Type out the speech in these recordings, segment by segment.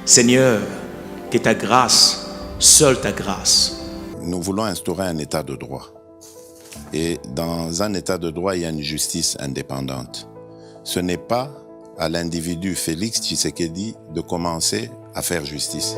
Seigneur, que ta grâce, seule ta grâce. Nous voulons instaurer un état de droit. Et dans un état de droit, il y a une justice indépendante. Ce n'est pas à l'individu Félix Tshisekedi de commencer à faire justice.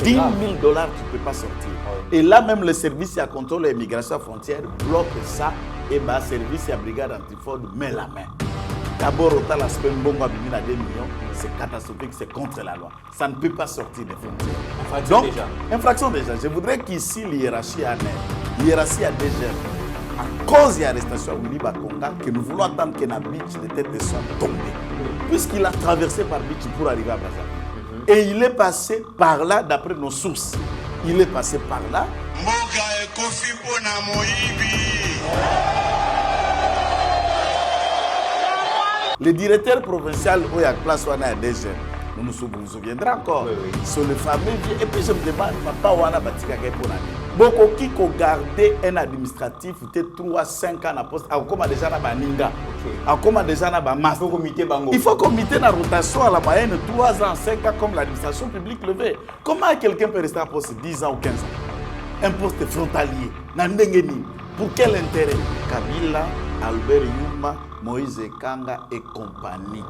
$10 000, tu ne peux pas sortir. Et là, même le service à contrôle et immigration frontière bloque ça et le service à brigade antifraude met la main. D'abord, autant l'aspect bongo à 2 millions, c'est catastrophique, c'est contre la loi. Ça ne peut pas sortir des frontières. Donc, infraction déjà. Je voudrais qu'ici, l'hiérarchie a l'hiérarchie a déjà, à cause de l'arrestation à Willy Bakonga, que nous voulons attendre que la beach de tête de son tombée. Puisqu'il a traversé par beach pour arriver à Brazzaville. Et il est passé par là, d'après nos sources. Il est passé par là. Le directeur provincial, où il y a place où il y a des jeunes, nous nous souviendrons encore. Sur le fameux vieux. Et puis je me demande, papa, où on a bâti quelque chose. Beaucoup qui ont gardé un administratif, peut-être 3-5 ans à poste, comme déjà dans Baninga, comme déjà dans Bamas. Il faut comité la rotation à la moyenne 3 ans, 5 ans, comme l'administration publique le veut. Comment quelqu'un peut rester à poste 10 ans ou 15 ans? Un poste frontalier, pour quel intérêt? Kabila, Albert Yuma, Moïse Kanga et compagnie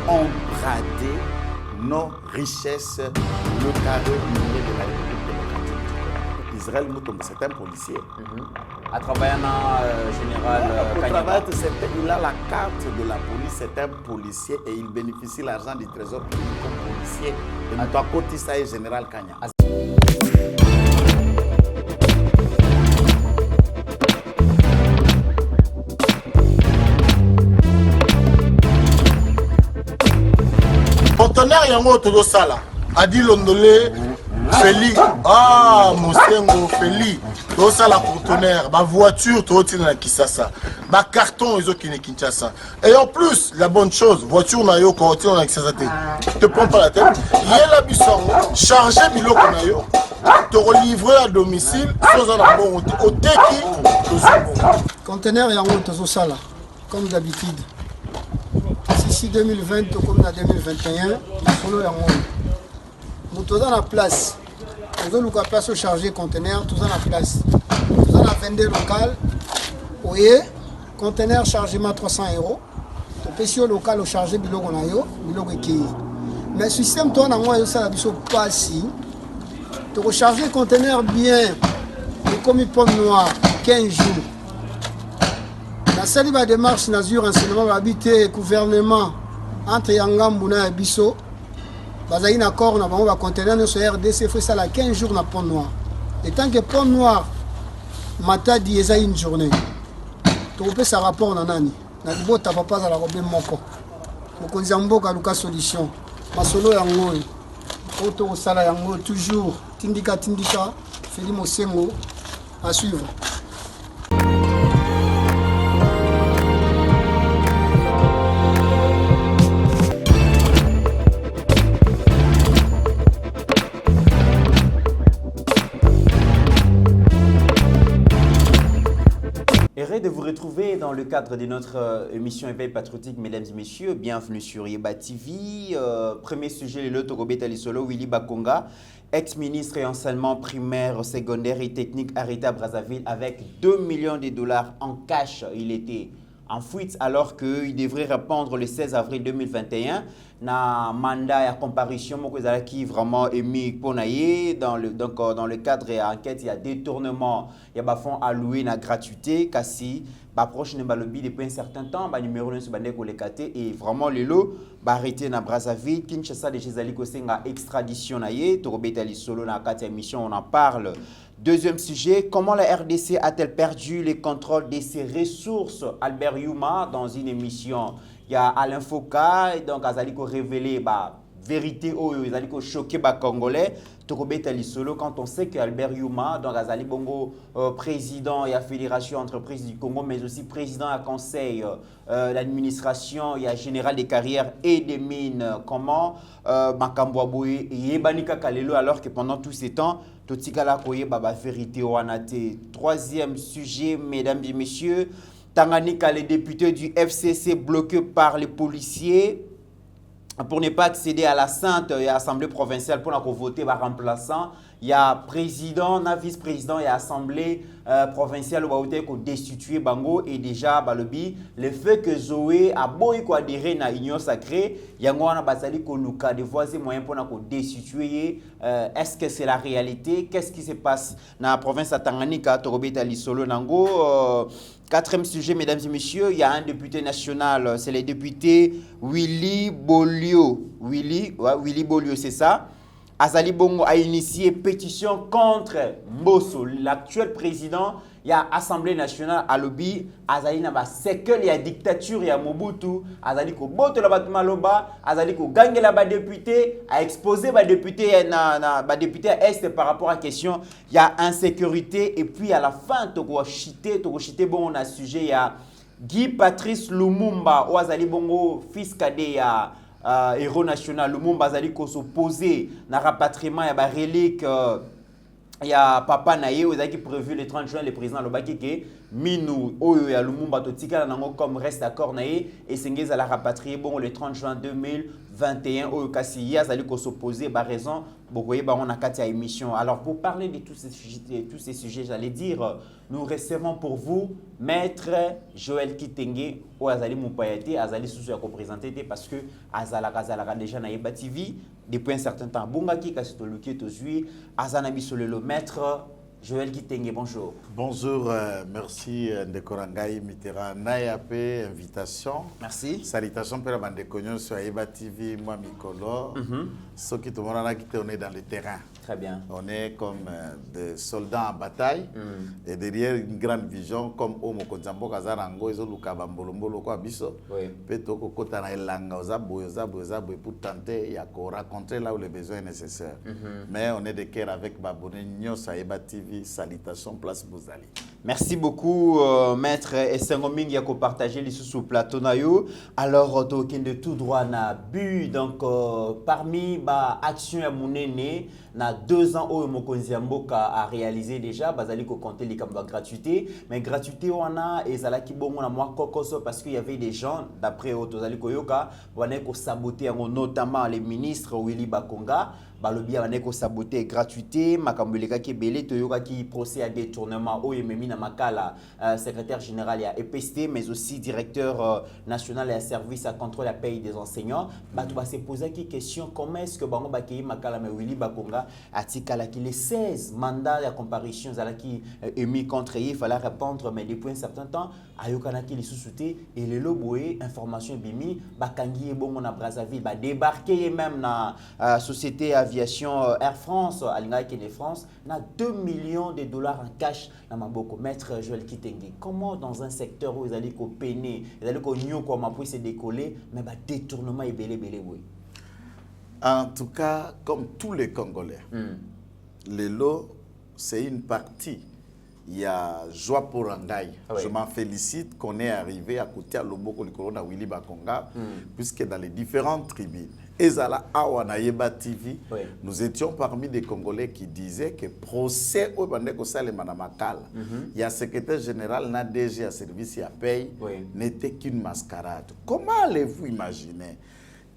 ont bradé nos richesses, le carré minier de la République démocratique. Israël Moutombo, c'est un policier. À travers un général Kanyama. Il a la carte de la police, c'est un policier et il bénéficie de l'argent du trésor public comme policier. Et nous avons côté ça est général Kanyama. Conteneur yango todo sala adi londolé Feli Mosengo Feli todo sala conteneur ba voiture to tina na Kisasa ba carton ezo kine Kinshasa et en plus la bonne chose voiture na yo ko tina na Kisasa te prends pas la tête yela bisango charger biloko na yo te relivrer à domicile sans un bon au teki conteneur yango todo sala comme d'habitude. Ici 2020 comme en 2021, nous sommes dans la place. Nous avons la place au chargé conteneur, tout dans la place. Nous avons la vendeur locale, oui, conteneur chargement 300 €. Le PC local au chargé biloko na yo, biloko qui. Mais le système toi na moi ça la biso pas si. Tu recharger conteneur bien, comme une pomme noire 15 jours. La salle de démarche Nazur enseignement habité gouvernement entre Yangambouna et Bisso. Bazaï un accord na bango va conteneur no RDC fait ça la 15 jours na pont noir. Et tant que pont noir mata di eza une journée. Tu peux ça rapport na nani. Na libota papa za la robe moko. Mokonzi mboka luka solution. Masolo yango. Auto sala yango toujours tindika Feli Mosengo à suivre. Heureux de vous retrouver dans le cadre de notre émission Éveil patriotique, mesdames et messieurs. Bienvenue sur Yeba TV. Premier sujet, le Togobeta Lisolo, Willy Bakonga, ex-ministre et enseignement primaire, secondaire et technique arrêté à Brazzaville avec $2 millions en cash. Il était en fuite alors qu'il devrait répondre le 16 avril 2021 na mandat de comparution qui vraiment émis pour naïe dans le cadre de l'enquête il y a détournement il y a fonds alloués na gratuité kasi ba proche ne balobi depuis un certain temps ba numéro ne se bande ko lekate et vraiment le lot ba arrêté na Brazzaville Kinshasa de Jezali Kosenga extradition naïe to betali solo na kati émission on en parle. Deuxième sujet, comment la RDC a-t-elle perdu les contrôles de ses ressources? Albert Yuma, dans une émission, il y a Alain Foka, et donc Azaliko révélé vérité, ils allaient choquer les Congolais. Solo, quand on sait qu'Albert Yuma, donc Azali Bongo, président de la Fédération entreprise du Congo, mais aussi président du conseil l'administration, il y a général des carrières et des mines, comment Makambo Aboué et Ebanika Kalelo, alors que pendant tous ces temps, Totikala Koye Baba Vérité Wanate. Troisième sujet, mesdames et messieurs, Tanganyika, les députés du FCC bloqués par les policiers pour ne pas accéder à la Sainte Assemblée provinciale pour voter par remplaçant. Il y a président, vice-président et assemblée provinciale où on destitué Bango et déjà le fait que Zoé a beau adhérer à l'Union sacrée, il y a un basali ko luka de voies et moyens pour destituer. Est-ce que c'est la réalité? Qu'est-ce qui se passe dans la province de Tanganyika, Torobeta Lisolo Nango? Quatrième sujet, mesdames et messieurs, il y a un député national, c'est le député Willy Bolio. Willy Bolio, c'est ça. Azali Bongo a initié pétition contre Mbosso, l'actuel président. Il y a Assemblée nationale à lobby. Azali n'a pas séquel, il y a dictature, il y a Mobutu. Azali ko boto la batma loba. Azali ko gagne la député, a exposé ba député à Est par rapport à la question. Il y a insécurité et puis à la fin, toko chité bon on a sujet il y a Guy Patrice Lumumba ou Azali Bongo fils cadet ya héros national Lumumba Azali ko s'opposer na rapatriement ya ba relique il y a papa naye qui prévu le 30 juin le président lobaki ke minou oyo ya Lumumba to tikala nango comme reste d'accord naye et sengeza la rapatrier bon le 30 juin 2021 oyo kasi ya azali ko s'opposer ba raison bokoye ba on a kati ya émission. Alors pour parler de tous ces sujets, j'allais dire nous recevons pour vous maître Joël Kitenge ou azali Moupayate azali sous ya ko présenter parce que azala déjà na Yeba TV depuis un certain temps. Bongaki kasi to luki to zui azana bisolelo maître Joël Kitenge, bonjour. Bonjour, merci Ndekorangai Mitera Nayape, invitation. Merci. Salutations pour la Ndekonyo sur Yeba TV, moi Mikolo. Ceux qui te montrent on est dans le terrain. Très bien. On est comme des soldats en bataille et derrière une grande vision comme Omo Konzambo Kazarango, Ezo Lukabambolombo Kwa Biso. Peto Kokota na Elanga Ozabo pour tenter de rencontrer là où le besoin est nécessaire. Mais on est de cœur avec Babone Nyos à Yeba TV. Salutations, place Bouzali. Merci beaucoup, maître Essengoming Yako partagé les sous plateau nayo. Alors, token de tout droit na bu donc parmi ba action ya munene na 2 ans où Mokonzi Mboka a réalisé déjà bazali ko compter les kamba gratuité mais gratuité wana ezala ki bongo na moi kokoso parce qu'il y avait des gens d'après Otozali Koyoka wana ko saboter notamment les ministres Willy Bakonga balobi wana ko saboter gratuité makambeleka ki belé toyoka ki procès à détournement au yememi na makala secrétaire général ya EPST mais aussi directeur national et service à contrôle à paye des enseignants batu ba se poser qui question comment est-ce que bango ba ki makala mais Willy Bakonga atikala ki les 16 mandats de comparution qui émis contre lui, il fallait répondre mais depuis un certain temps ayokana ki les sous-soutés et les loboé information bimi bakangi bongo na Brazzaville ba débarquer même na société aviation Air France alinga ki de France na 2 millions de dollars en cash na maboko. Maître Joël Kitenge, comment dans un secteur où ils allaient ko peiner ils allaient ko nyo ko ma se décoller mais ba détournement et belé oui. En tout cas, comme tous les Congolais, le lot, c'est une partie. Il y a joie pour Rangaï. Je m'en félicite qu'on est arrivé à côté à Loboko le Corona Willy Bakonga, puisque dans les différentes tribunes, Ezala Awana Yeba TV, nous étions parmi des Congolais qui disaient que procès au Bandeko Salemamakal, il y a secrétaire général, n'a DG à service et à paye, n'était qu'une mascarade. Comment allez-vous imaginer?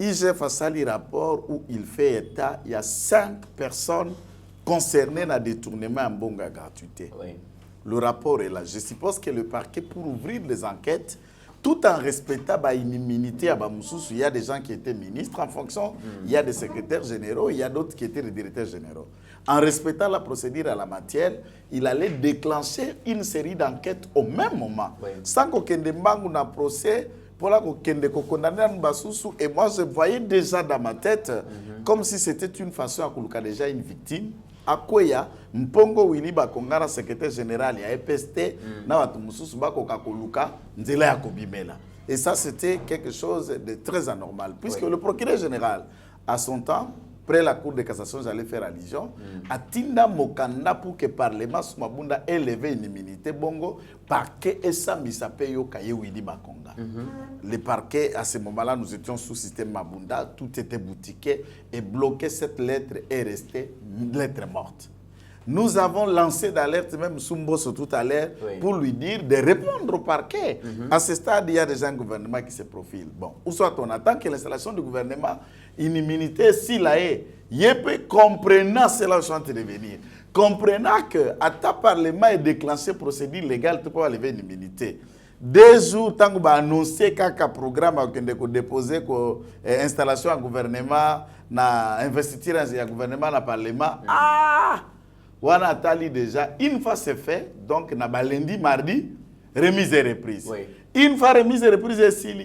IGF a sali rapport où il fait état, il y a 5 personnes concernées dans le détournement en bonga gratuité. Le rapport est là. Je suppose que le parquet, pour ouvrir les enquêtes, tout en respectant une immunité à Bamoussous. Il y a des gens qui étaient ministres en fonction, il y a des secrétaires généraux, il y a d'autres qui étaient les directeurs généraux. En respectant la procédure à la matière, il allait déclencher une série d'enquêtes au même moment. Oui. Sans qu'aucun des membres n'a procès, pour la condamner à Mbassousou. Et moi, je voyais déjà dans ma tête, comme si c'était une façon à coloquer déjà une victime. À quoi il y a Mpongo Willy Bakongara, secrétaire général, il y a EPST, et ça, c'était quelque chose de très anormal. Puisque le procureur général, à son temps, après la Cour de cassation, j'allais faire allusion, à Tinda Mokanda pour que le Parlement Soumabunda élève une immunité, bongo, parquet et ça, Misapeyo Kaye Willy Bakonga. Le parquet, à ce moment-là, nous étions sous système Mabunda, tout était boutiqué et bloqué, cette lettre est restée lettre morte. Nous avons lancé d'alerte, même Soumboso tout à l'heure, pour lui dire de répondre au parquet. À ce stade, il y a déjà un gouvernement qui se profile. Bon, ou soit on attend que l'installation du gouvernement, une immunité, s'il a est, comprenant cela, je suis en train de venir. Comprenant que, à ta parlement est déclenché procédure légale, tu peux lever une immunité. 2 jours, tant qu'on va annoncer qu'un programme a déposé l'installation en gouvernement, investiture en gouvernement, dans le parlement, Wana Atali déjà, une fois c'est fait, donc lundi, mardi, remise et reprise. Oui. Une fois remise et reprise,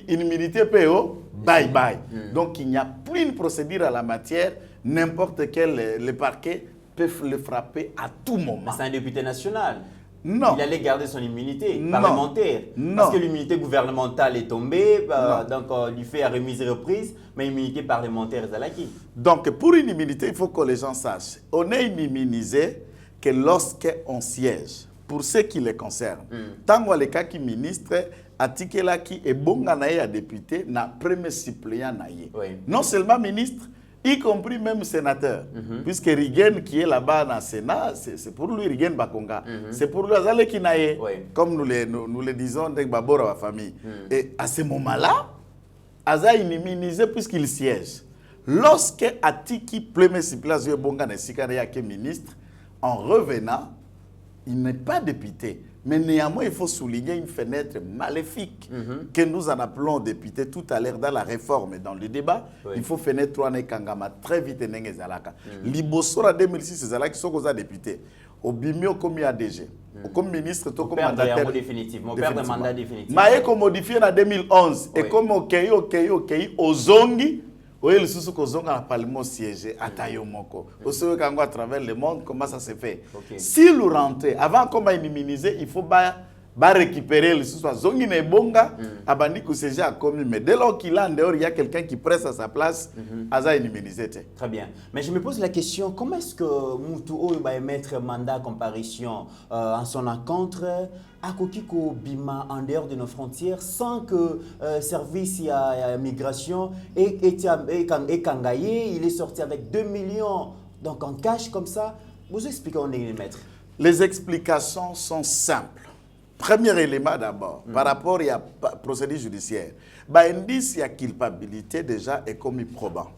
une immunité PO, bye bye. Donc il n'y a plus une procédure à la matière, n'importe quel le parquet peut le frapper à tout moment. Mais c'est un député national. Non. Il allait garder son immunité parlementaire. Non. Parce que l'immunité gouvernementale est tombée, donc lui fait la remise et reprise, mais l'immunité parlementaire est à l'acquis. Donc pour une immunité, il faut que les gens sachent. On est immunisé que lorsqu'on siège, pour ce qui les concerne. Tant que les cas qui ministre, Atikela qui est bon à député, n'a premier suppléant naïe. Non seulement ministre, y compris même sénateur. Puisque Rigen qui est là-bas dans le Sénat, c'est pour lui Rigen Bakonga. C'est pour lui Azale qui naïe. Comme nous le disons dès Babor à la famille. Et à ce moment-là, Aza est immunisé puisqu'il siège. Lorsque Atiki premier suppléant Bonga Nesikarea qui est ministre, en revenant, il n'est pas député. Mais néanmoins, il faut souligner une fenêtre maléfique que nous en appelons député tout à l'heure dans la réforme et dans le débat. Il faut fenêtre 3 Kangama très vite. Libosora 2006, c'est là qui sont députés. Au Bimio comme ADG, comme ministre, comme mandataire. Définitivement. Perdre mandat définitivement. Mais comme modifié en 2011, et comme OK, aux Zongi. Oui, le sous kozonga na parlement siégé à Tayomoko. Au sein à travers le monde, comment ça se fait? Si nous rentrons, avant qu'on va immuniser, il faut récupérer le sous zongi ne bonga, abandi siéger à commis. Mais dès lors qu'il a en dehors, il y a quelqu'un qui presse à sa place, aza immunisé. Très bien. Mais je me pose la question, comment est-ce que Moutou va émettre mandat comparution en son encontre à Kokiko Bima en dehors de nos frontières sans que service à migration et Kangaye, il est sorti avec 2 millions donc en cash comme ça. Vous expliquez on est les maîtres. Les explications sont simples. Premier élément d'abord, par rapport à la procédure judiciaire, indice il y a culpabilité déjà est commis probant.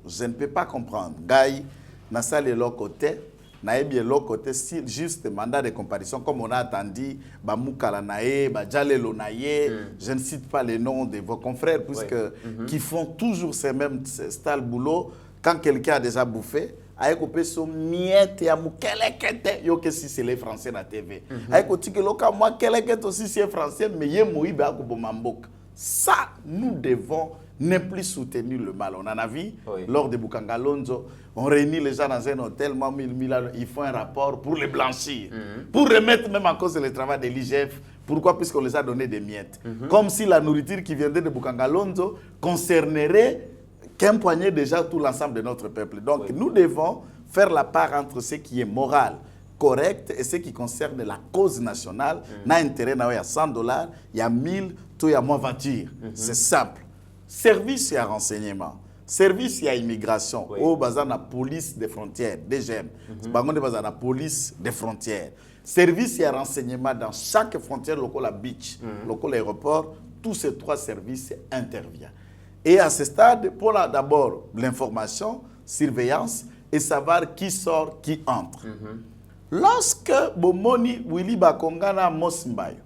Je ne peux pas comprendre. Gaï, n'a ça les l'autre côté. Naebi l'autre côté, si juste mandat de comparution, comme on a attendu, Bamoukala Nae, Badjalelo Nae, je ne cite pas les noms de vos confrères, puisque qui font toujours ces mêmes styles boulot, quand quelqu'un a déjà bouffé, avec un peu son miette et amou kelekete yo que si c'est les Français na TV. Avec un tique loka moi kelekete aussi c'est français mais yé moïbe à kubomambok. Ça nous devons ne plus soutenir le mal. On en a vu lors de Bukangalonzo, on réunit les gens dans un hôtel, ils font un rapport pour les blanchir, pour remettre même en cause le travail de l'IGF. Pourquoi? Puisqu'on les a donné des miettes. Comme si la nourriture qui viendrait de Bukangalonzo concernerait qu'un poignet déjà tout l'ensemble de notre peuple. Donc nous devons faire la part entre ce qui est moral, correct et ce qui concerne la cause nationale. N'a intérêt, il y a $100, il y a 1000, tout il y a moins voiture. C'est simple. Service et renseignement. Service et immigration. Au bazar la police des frontières, DGM. Bangonde bazar la police des frontières. Service et renseignement dans chaque frontière, local beach, local aéroport, tous ces 3 services interviennent. Et à ce stade, pour d'abord l'information, surveillance et savoir qui sort, qui entre. Lorsque Bomoni Willy Bakongana Mosimbayo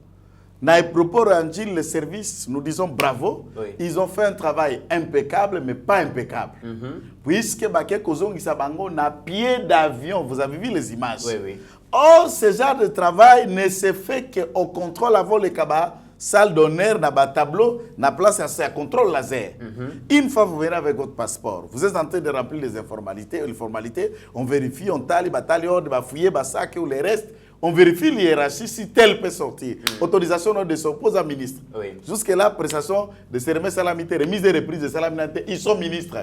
Dans les propos rendus, le service, nous disons bravo. Oui. Ils ont fait un travail impeccable, mais pas impeccable. Puisque Baké Kozongi Sabango n'a pied d'avion. Vous avez vu les images. Oui, oui. Or, ce genre de travail ne se fait qu'au contrôle avant le Kaba, salle d'honneur, na tableau, na place à contrôle laser. Une fois vous venez avec votre passeport, vous êtes en train de remplir les formalités, on vérifie, on tali, on va fouiller, sac ou les restes. On vérifie l'hiérarchie si tel peut sortir. Autorisation de s'opposer à ministre. Oui. Jusque-là, prestation de cérémonie salamité, remise et reprise de salamité, ils sont ministres.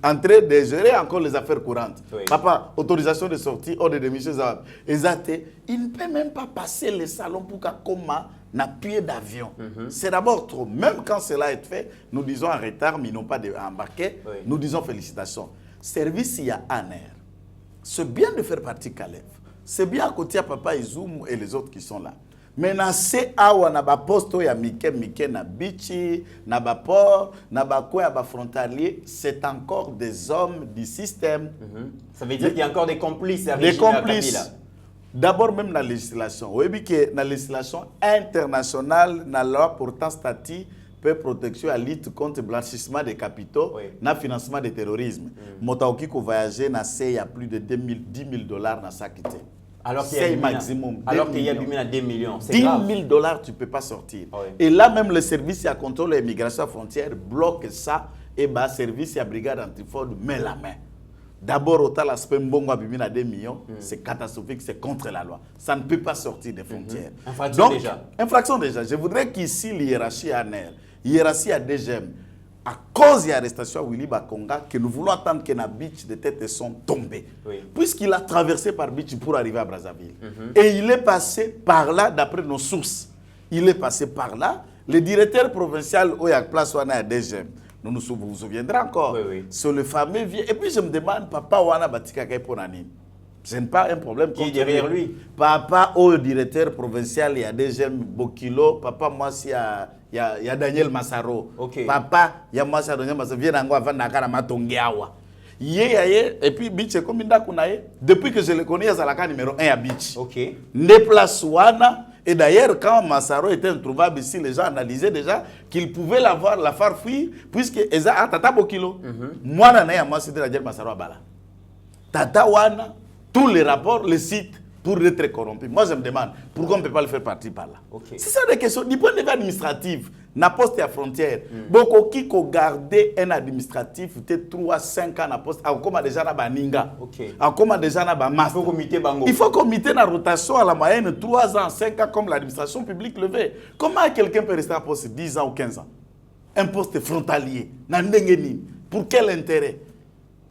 En train de gérer encore les affaires courantes. Oui. Papa, autorisation de sortie, ordre de mission. Il ne peut même pas passer le salon pour qu'un coma n'a pied d'avion. C'est d'abord trop. Même quand cela est fait, nous disons en retard, mais ils n'ont pas embarqué. Oui. Nous disons félicitations. Service, il y a un air. C'est bien de faire partie Caleb. C'est bien à côté à Papa Izoum et les autres qui sont là. Mais dans ces awa na ba posto ya mike na bichi, na ba port, na ba quoi ba frontalier, c'est encore des hommes du système. Ça veut dire qu'il y a encore des complices à Des Kabila. complices. D'abord même dans la législation. Vous voyez que dans la législation internationale, dans la loi portant statut peut protection à lutte contre le blanchissement des capitaux, Oui. na financement du terrorisme. Motaoki ko voyager na il y a plus de $10 000 dans sa quitté. Alors qu'il C'est y a maximum. alors qu'il y a 2 millions. C'est 10 grave. 000 $, tu ne peux pas sortir. Oui. Et là, même le service à contrôle et l'immigration frontière bloque ça et le service à brigade antifraude met la main. D'abord, autant l'aspect mbongo à 2 millions, c'est catastrophique, c'est contre la loi. Ça ne peut pas sortir des frontières. Infraction déjà. Infraction déjà. Je voudrais qu'ici, l'hiérarchie à NER, l'hiérarchie à DGM, à cause de l'arrestation de Willy Bakonga, que nous voulons attendre que la beach de tête sont tombés. Oui. Puisqu'il a traversé par beach pour arriver à Brazzaville. Et il est passé par là, d'après nos sources. Il est passé par là. Le directeur provincial Oyak Place Wana à DGM, nous vous souviendrez encore. Oui, oui. Sur le fameux vieux. Et puis je me demande, Papa Wana Batika Kaiponani. Ce n'est pas un problème. Qui est derrière lui? Papa au directeur provincial, il y a DGM Bokilo. Papa, moi, il y a Daniel Massaro. Ok. Papa, il y a moi, Daniel Massaro. Viens avant Nakara Matongeawa. Et puis, Beach, comme depuis que je le connais, il y a la numéro 1 à Beach. Ok. Ne place Wana. Et d'ailleurs, quand Massaro était introuvable ici, les gens analysaient déjà qu'il pouvait la faire fuir, puisque Eza a Tata Bokilo. Moi, c'est Daniel Massaro à Bala. Tata Wana. Tous les rapports, les sites pour être corrompus. Moi, je me demande pourquoi on ne peut pas le faire partir par là. Okay. C'est ça des questions. Du point de vue administratif, na poste à frontière, beaucoup qui ont gardé un administratif, peut-être 3-5 ans na poste, comme déjà na baninga, comme déjà na bamas. Il faut comité na rotation à la moyenne 3 ans, 5 ans comme l'administration publique le veut. Comment quelqu'un peut rester à poste 10 ans ou 15 ans? Un poste frontalier, na ndengeni, pour quel intérêt?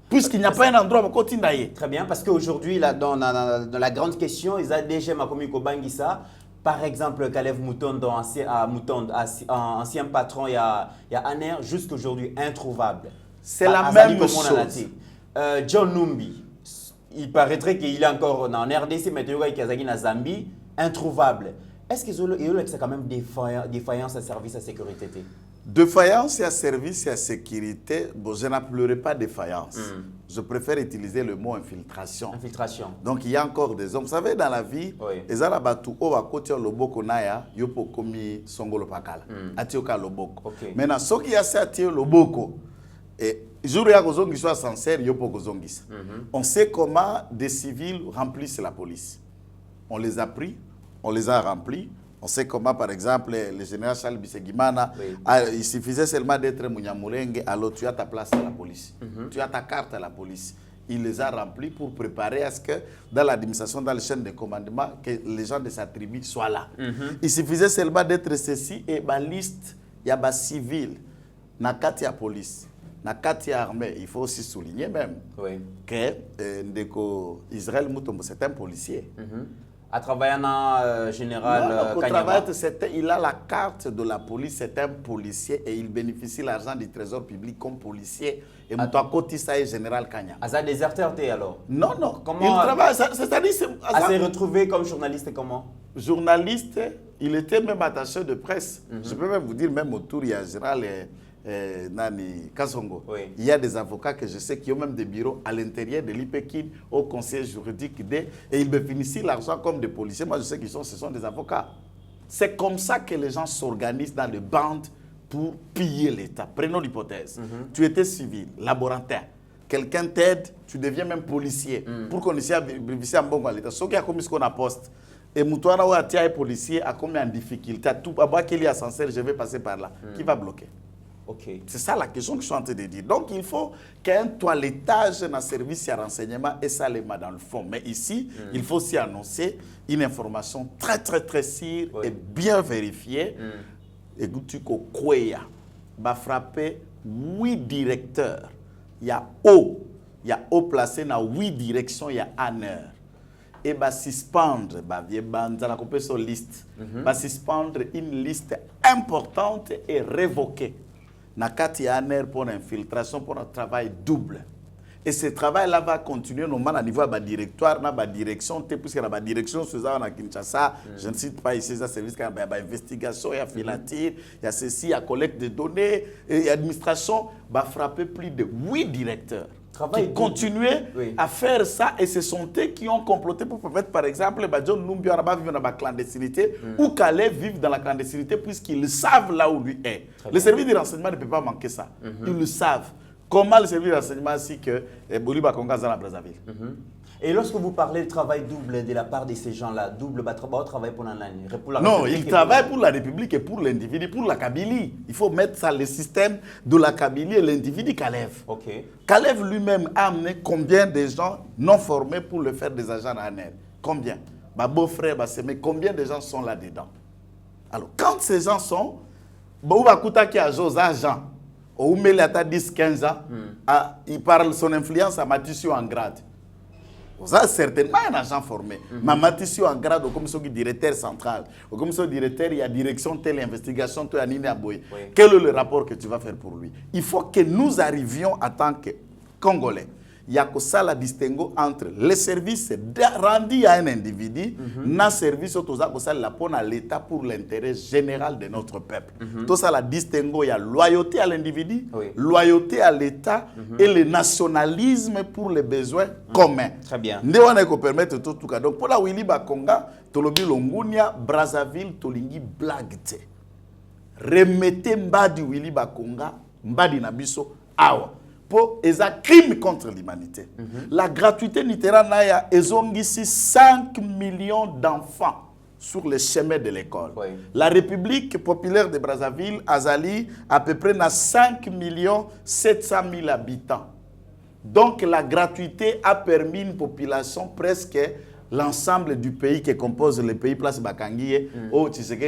Puisqu'il n'y a pas un endroit où continuer. Très bien, parce qu'aujourd'hui, dans la grande question, ils ont déjà Makomiko Bangissa. Par exemple, Kalev Moutondo, ancien patron, il y a Aner, jusqu'aujourd'hui introuvable. C'est la même chose. John Numbi, il paraîtrait qu'il est encore en RDC, mais il est en Zambie, introuvable. Est-ce qu'ils ont quand même défaillance à service à sécurité? Défaillance à service et à sécurité, bon, je n'appellerai pas défaillance. Je préfère utiliser le mot infiltration. Infiltration. Donc il y a encore des hommes. Vous savez, dans la vie, les Arabatu, au Wakotia, Loboko Naya, Yopo Komi Songolo Pakala, Atioka Loboko. Maintenant, ce qui a fait Loboko, et jour où il y a sincère, Yopo Gozongis. On sait comment des civils remplissent la police. On les a pris, on les a remplis. On sait comment, par exemple, le général Charles Bisegimana, il suffisait seulement d'être Mouniamurenge, alors tu as ta place à la police. Tu as ta carte à la police. Il les a remplis pour préparer à ce que, dans l'administration, dans les chaînes de commandement, que les gens de sa tribu soient là. Il suffisait seulement d'être ceci et ma liste, il y a des civils, il y a police. Na kati armée, il faut aussi souligner même que Ndeko Israël Moutombo, c'est un policier. À travers un général Kanyama. Il a la carte de la police, c'est un policier et il bénéficie de l'argent du trésor public comme policier. Et Moutouakoti, ça est général Kanyama. Asa déserteur alors? Non, non. Comment il travaille, c'est-à-dire... À s'est retrouvé comme journaliste comment? Journaliste, il était même attaché de presse. Je peux même vous dire, même autour, il y a général... Nani Kasongo. Il y a des avocats que je sais qui ont même des bureaux à l'intérieur de l'IPEKID, au conseil juridique et ils bénéficient l'argent comme des policiers. Moi, je sais qu'ils ce sont des avocats. C'est comme ça que les gens s'organisent dans les bandes pour piller l'État. Prenons l'hypothèse. Tu étais civil, laborantin. Quelqu'un t'aide, tu deviens même policier. Pour qu'on ait un bon à l'État. Ce qui a commis ce qu'on a poste. Et Moutouana ou Atia est policier, a commis en difficulté. À tout, à boire qu'il y a ascenseur, je vais passer par là. Qui va bloquer? Okay. C'est ça la question que je suis en train de dire. Donc, il faut qu'un toilettage dans le service de renseignement et ça les met dans le fond. Mais ici, il faut aussi annoncer une information très, très, très sûre et bien vérifiée. Écoute, Kouya va frapper 8 directeurs. Il y a haut placé dans 8 directions, il y a un heure. Et va suspendre, liste, va suspendre une liste importante et révoquer. Nakati Aner pour l'infiltration, pour un travail double. Et ce travail-là va continuer normalement à niveau de la directoire, de la direction, puisque la direction, c'est ça, à Kinshasa, je ne cite pas ici, ça service, il y a investigation, il y a filature, il y a ceci, il y a collecte de données, et l'administration va frapper plus de 8 directeurs. Qui continuaient à faire ça, et ce sont eux qui ont comploté pour permettre, par exemple, John Numbi Araba vivre dans la clandestinité ou Calais vivre dans la clandestinité puisqu'ils savent là où lui est. Le service de renseignement ne peut pas manquer ça. Ils le savent. Comment le service de renseignement sait que Boliba Konga est dans la Brazzaville? Et lorsque vous parlez de travail double de la part de ces gens-là, double travail pour la non, ils travaillent pour la République et pour l'individu, pour la Kabylie. Il faut mettre ça, le système de la Kabylie et l'individu Kalev. Kalev lui-même a amené combien de gens non formés pour le faire des agents en aide? Combien? Ma beau-frère, mais combien de gens sont là-dedans? Alors, quand ces gens sont, qui a José agent, ou 10-15 ans, il parle son influence à Mathieu en grade. Vous avez certainement un agent formé. Mais Mathieu en grade, comme son directeur central, comme son directeur, il y a direction telle investigation, tu as Nini Aboye. Quel est le rapport que tu vas faire pour lui? Il faut que nous arrivions en tant que Congolais. Il y a que ça la distinguo entre les services rendus à un individu, dans service à l'État pour l'intérêt général de notre peuple. Tout ça la distinguo, il y a loyauté à l'individu, loyauté à l'État et le nationalisme pour les besoins communs. Très bien. Nous on permettre tout cas. Donc pour la Willy Bakonga, Tolobi Longunia, Brazzaville, Tolingi Blagte. Remettez Mbadi Willy Bakonga, Mbadi Nabiso, Awa. Pour les crimes contre l'humanité. La gratuité littéraire, ils ont ici 5 millions d'enfants sur le chemin de l'école. La République populaire de Brazzaville, Azali, à peu près 5 700 000 habitants. Donc la gratuité a permis une population presque l'ensemble du pays qui compose le pays place Bakangi.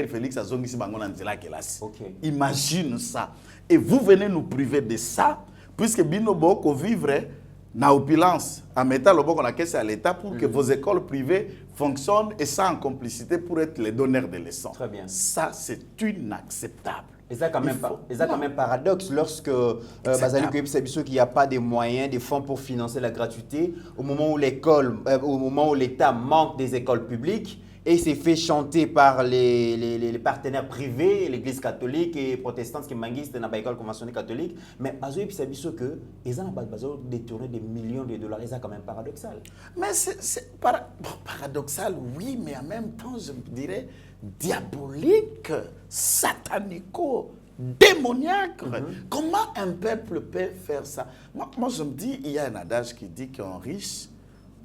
Félix Azongisi Bangonanzela Kelasi. Imagine ça. Et vous venez nous priver de ça. Puisque Binobo ko vivre na opulence, en mettant le bon qu'on a caissé à l'État pour que vos écoles privées fonctionnent et ça en complicité pour être les donneurs de leçons. Très bien. Ça, c'est inacceptable. Et ça, quand même paradoxe lorsque qu'il n'y a pas de moyens, de fonds pour financer la gratuité, au moment où l'État manque des écoles publiques. Et c'est fait chanter par les partenaires privés, l'Église catholique et protestante qui manguisent dans l'école conventionnelle catholique. Mais Bazoui puis c'est que ils ont détourné des millions de dollars. C'est quand même paradoxal. Mais c'est paradoxal, oui, mais en même temps, je dirais diabolique, satanico, démoniaque. Comment un peuple peut faire ça? Moi, je me dis, il y a un adage qui dit qu'un riche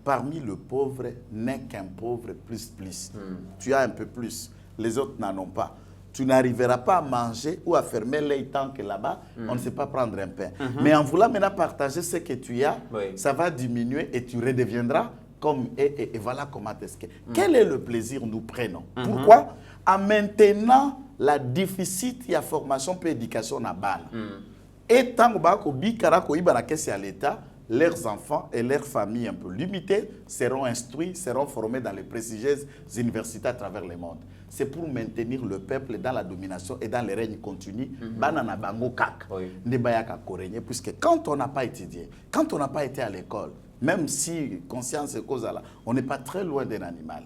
parmi le pauvre n'est qu'un pauvre plus. Tu as un peu plus, les autres n'en ont pas. Tu n'arriveras pas à manger ou à fermer l'œil tant que là-bas, on ne sait pas prendre un pain. Mais en voulant maintenant partager ce que tu as, ça va diminuer et tu redeviendras comme et voilà comment est-ce que. Quel est le plaisir nous prenons? Pourquoi? En maintenant la déficit, il y a formation et éducation à balle. Et tant que à l'État, leurs enfants et leurs familles un peu limitées seront instruits, seront formés dans les prestigieuses universités à travers le monde. C'est pour maintenir le peuple dans la domination et dans le règne continu. Puisque quand on n'a pas étudié, quand on n'a pas été à l'école, même si conscience et cause là, on n'est pas très loin d'un animal.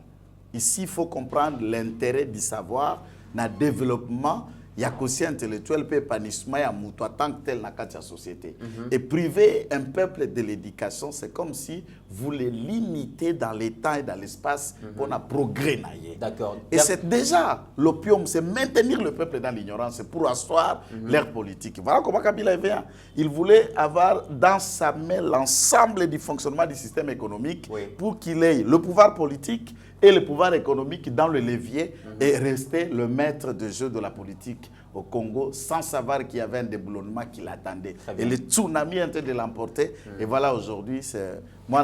Ici, il faut comprendre l'intérêt du savoir, le développement. Il il y a aussi intellectuel peut épanouissement à mouton tant que tel dans la société. Et priver un peuple de l'éducation, c'est comme si vous les limitez dans les temps et dans l'espace pour un progrès. D'accord. Et c'est déjà l'opium, c'est maintenir le peuple dans l'ignorance, c'est pour asseoir leur politique. Voilà comment Kabila est venu. Il voulait avoir dans sa main l'ensemble du fonctionnement du système économique pour qu'il ait le pouvoir politique et le pouvoir économique dans le levier et rester le maître de jeu de la politique au Congo sans savoir qu'il y avait un déboulonnement qui l'attendait. Et le tsunami est en train de l'emporter. Et voilà, aujourd'hui, c'est moi,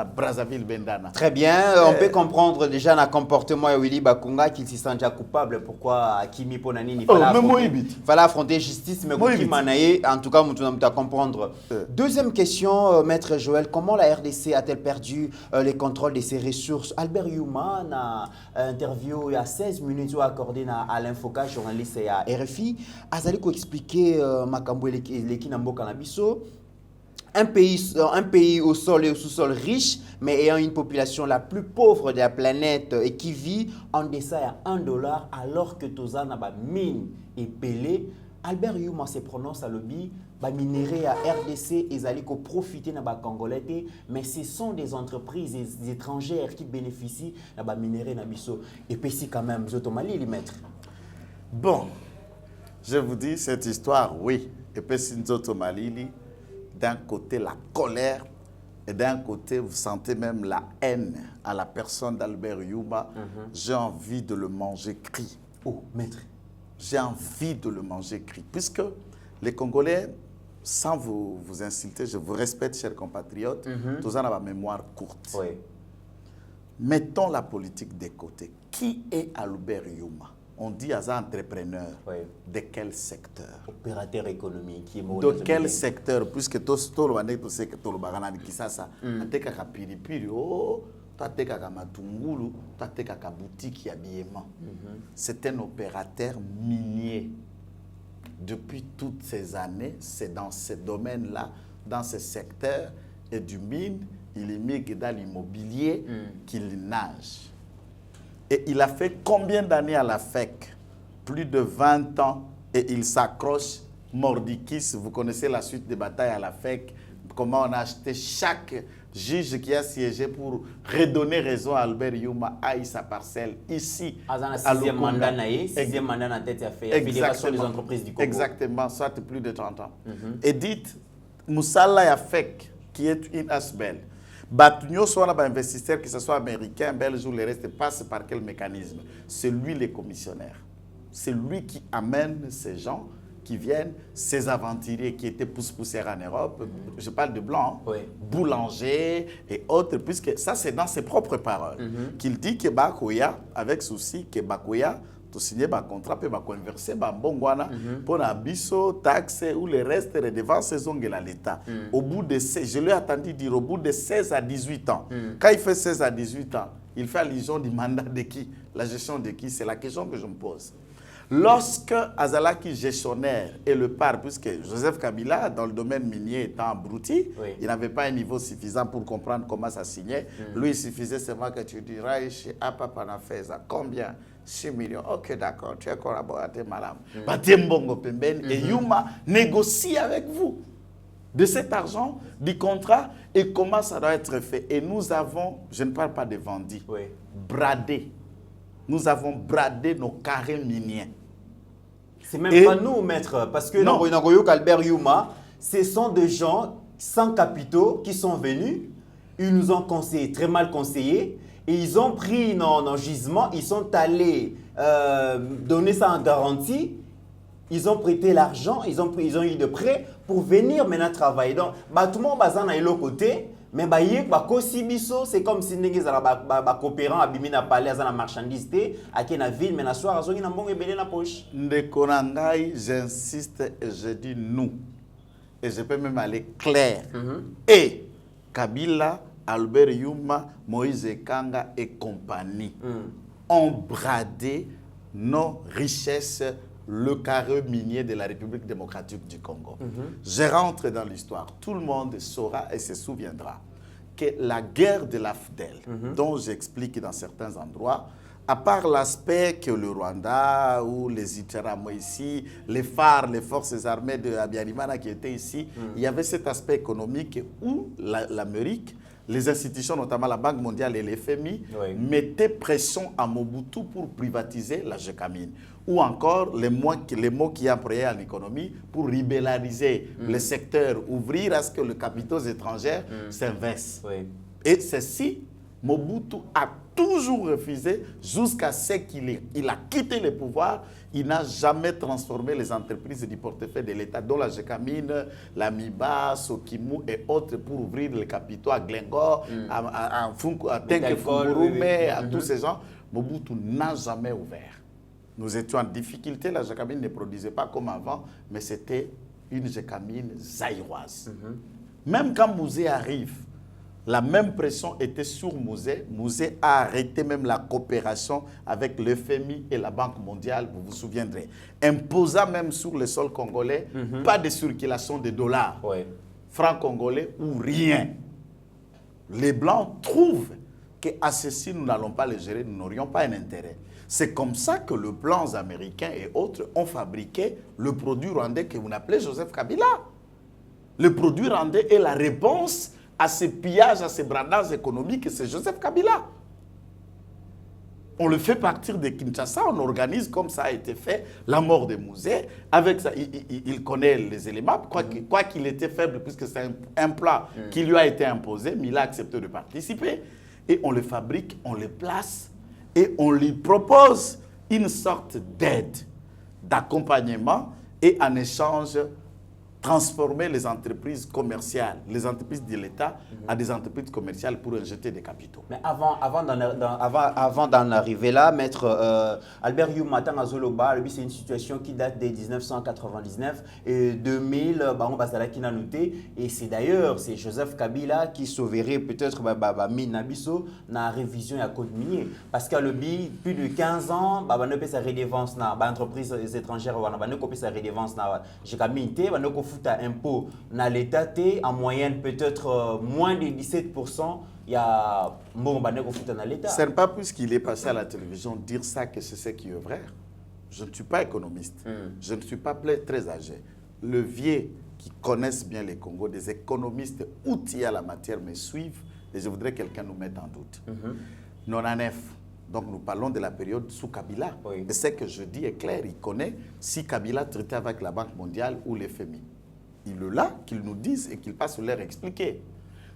Brazzaville, Bendana. Très bien. On peut comprendre déjà dans le comportement de Willy Bakonga qu'il se sent déjà coupable. Pourquoi Kimi Ponani fallait affronter justice, mais Kimi Manaye, en tout cas, nous devons comprendre. Deuxième question, Maître Joël, comment la RDC a-t-elle perdu les contrôles de ses ressources? Albert Yuma, dans interview il y a 16 minutes accordé à l'Infoca, journaliste et à RFI, Azali ko expliquer Makambo et Kinambo Kanabiso. Un pays au sol et au sous-sol riche, mais ayant une population la plus pauvre de la planète et qui vit en deçà à $1 alors que Tozana ba mine et pelé. Albert Yuma se prononce à lobby, ba minéré à RDC et zali ko profiter na ba Congolais, mais ce sont des entreprises étrangères qui bénéficient na ba minéré na biso. Et puis si quand même, Zotomali les maîtres. Bon, je vous dis cette histoire, oui. Et puis si Zotomali d'un côté la colère et d'un côté vous sentez même la haine à la personne d'Albert Yuma. J'ai envie de le manger cri. Oh, maître. J'ai envie de le manger cri. Puisque les Congolais, sans vous insulter, je vous respecte, chers compatriotes, tous en ont la mémoire courte. Oui. Mettons la politique de côté. Qui est Albert Yuma? On dit à un entrepreneur. De quel secteur? Opérateur économique. De quel secteur? Puisque tout le monde sait que tout le monde qui ça, ateka piripiri, oh, ateka matungulu, ateka boutique habillement. C'est un opérateur minier. Depuis toutes ces années, c'est dans ce domaine-là, dans ce secteur et du mine, il est mis dans l'immobilier qu'il nage. Et il a fait combien d'années à la FEC? Plus de 20 ans. Et il s'accroche mordicus. Vous connaissez la suite des batailles à la FEC. Comment on a acheté chaque juge qui a siégé pour redonner raison à Albert Yuma à sa parcelle ici. À sixième mandat, sixième mandat en tête, il a fait la Fédération des entreprises du Congo. Exactement, soit plus de 30 ans. Et dites, Moussala ya FEC, qui est une asbel. Batunyo soit là, investisseur, que ce soit américain, belge ou le reste, passe par quel mécanisme? C'est lui le commissionnaire. C'est lui qui amène ces gens qui viennent, ces aventuriers qui étaient poussés en Europe. Je parle de blancs, boulangers et autres, puisque ça c'est dans ses propres paroles. Qu'il dit que Bakoya, avec souci, que Bakoya, tu signes un contrat, tu vas converser un bon guana pour un biso, taxe ou le reste de redevances à l'État. Au bout de 16, je lui ai entendu dire, au bout de 16 à 18 ans, quand il fait 16 à 18 ans, il fait allusion du mandat de qui? La gestion de qui? C'est la question que je me pose. Lorsque Azalaki gestionnaire et le par, puisque Joseph Kabila, dans le domaine minier, étant abruti, il n'avait pas un niveau suffisant pour comprendre comment ça signait. Lui, il suffisait seulement que tu diras, chez Apapanafeza, combien? 6 millions. Ok, d'accord, tu es collaborateur, madame. Et Yuma négocie avec vous de cet argent, du contrat, et comment ça doit être fait. Et nous avons, je ne parle pas de vendus, bradé. Nous avons bradé nos carrés miniers. C'est même pas nous, maître, parce que dans Albert Yuma, ce sont des gens sans capitaux qui sont venus, ils nous ont conseillé, très mal conseillés, et ils ont pris nos gisements, ils sont allés donner ça en garantie, ils ont prêté l'argent, ils ont eu de prêts pour venir maintenant travailler. Donc, tout le monde est de l'autre côté, mais c'est comme si les coopérants abîmés na palais à la marchandise à la ville, mais la soirée, ils ont bon ébélé na poche. J'insiste et je dis nous. Et je peux même aller clair. Et Kabila, Albert Yuma, Moïse Kanga et compagnie ont bradé nos richesses, le carré minier de la République démocratique du Congo. Je rentre dans l'histoire. Tout le monde saura et se souviendra que la guerre de l'AFDEL, dont j'explique dans certains endroits, à part l'aspect que le Rwanda ou les Iteramo ici, les phares, les forces armées de Abiyarimana qui étaient ici, il y avait cet aspect économique où l'Amérique, les institutions, notamment la Banque mondiale et l'FMI, mettaient pression à Mobutu pour privatiser la Gécamine. Ou encore les mots qui employaient en économie pour libéraliser le secteur, ouvrir à ce que les capitaux étrangers s'investissent. Et ceci, Mobutu a toujours refusé jusqu'à ce qu'il a quitté le pouvoir. Il n'a jamais transformé les entreprises du portefeuille de l'État, dont la Gécamine, la Miba, Sokimu et autres, pour ouvrir les capitaux à Glengor, à Tenke-Fungurume, à tous ces gens. Mobutu n'a jamais ouvert. Nous étions en difficulté, la Gécamine ne produisait pas comme avant, mais c'était une Gécamine zaïroise. Même quand Mouzé arrive, la même pression était sur Mouzé. Mouzé a arrêté même la coopération avec le FMI et la Banque mondiale, vous vous souviendrez. Imposant même sur le sol congolais, pas de circulation de dollars, francs congolais ou rien. Les Blancs trouvent qu'à ceci, nous n'allons pas les gérer, nous n'aurions pas un intérêt. C'est comme ça que les Blancs américains et autres ont fabriqué le produit rwandais que vous appelez Joseph Kabila. Le produit rwandais est la réponse à ces pillages, à ces bradages économiques, c'est Joseph Kabila. On le fait partir de Kinshasa, on organise comme ça a été fait la mort de Mouzé. Avec ça, il connaît les éléments, quoi qu'il était faible, puisque c'est un plat qui lui a été imposé, mais il a accepté de participer. Et on le fabrique, on le place et on lui propose une sorte d'aide, d'accompagnement et en échange transformer les entreprises commerciales, les entreprises de l'État à des entreprises commerciales pour injecter des capitaux. Mais avant d'en arriver là, Maître Albert Youmatan Azoloba, c'est une situation qui date de 1999 et 2000, on va noté. Et c'est d'ailleurs, c'est Joseph Kabila qui sauverait peut-être Minabiso dans la révision à code minier. Parce qu'à l'objet, plus de 15 ans, on a fait sa redevance dans l'entreprise étrangère, on a fait sa redevance dans la à impôt dans l'État, en moyenne peut-être moins de 17%, il y a dans l'État. Ce n'est pas puisqu'il est passé à la télévision dire ça que c'est ce qui est vrai. Je ne suis pas économiste. Je ne suis pas très âgé. Les vieux qui connaissent bien les Congo, des économistes outillés à la matière me suivent et je voudrais que quelqu'un nous mette en doute. 99. Donc nous parlons de la période sous Kabila. Et ce que je dis est clair, il connaît si Kabila traitait avec la Banque mondiale ou le FMI. Il est là, qu'ils nous disent et qu'ils passent leur expliquer.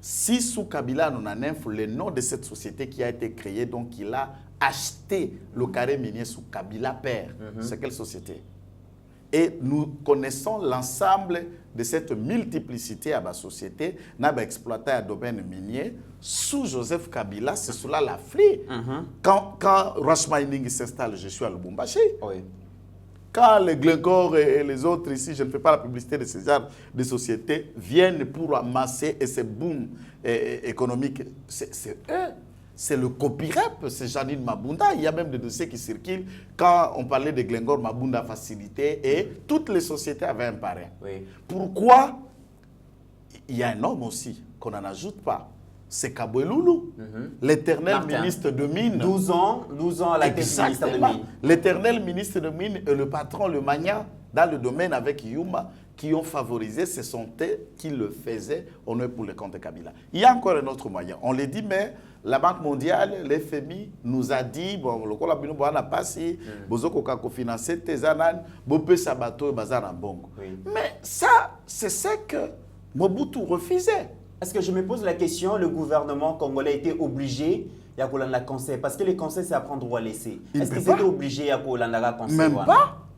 Si sous Kabila, nous avons le nom de cette société qui a été créée, donc il a acheté le carré minier sous Kabila père. C'est quelle société? Et nous connaissons l'ensemble de cette multiplicité à la société, n'a pas exploité un domaine minier sous Joseph Kabila, c'est cela la flie. Quand Rush Mining s'installe, je suis à Lubumbashi. Quand les Glencore et les autres ici, je ne fais pas la publicité de ces genres de sociétés, viennent pour amasser et ces booms économiques, c'est eux. C'est le copy-rap, c'est Janine Mabunda. Il y a même des dossiers qui circulent. Quand on parlait de Glengor, Mabunda facilité et toutes les sociétés avaient un parrain. Pourquoi? Il y a un homme aussi qu'on n'en ajoute pas. C'est Kabwe Loulou, l'éternel ministre de Mines. 12 ans à la tête du ministère de Mines. L'éternel ministre de Mines et le patron, le Magna, dans le domaine avec Yuma, qui ont favorisé, ce sont eux qui le faisaient, on est pour le compte de Kabila. Il y a encore un autre moyen. On le dit, mais la Banque mondiale, l'FMI, nous a dit, bon, le Kolabino Boana Passi, Bozoko Kako financé, Tezanan, Bopé Sabato et Bazar Mbongo. Mais ça, c'est ce que Mobutu refusait. Est-ce que je me pose la question, le gouvernement congolais était obligé de faire la conseil? Parce que les conseils, c'est à prendre ou à laisser. Est-ce qu'ils étaient obligés de faire la conseil?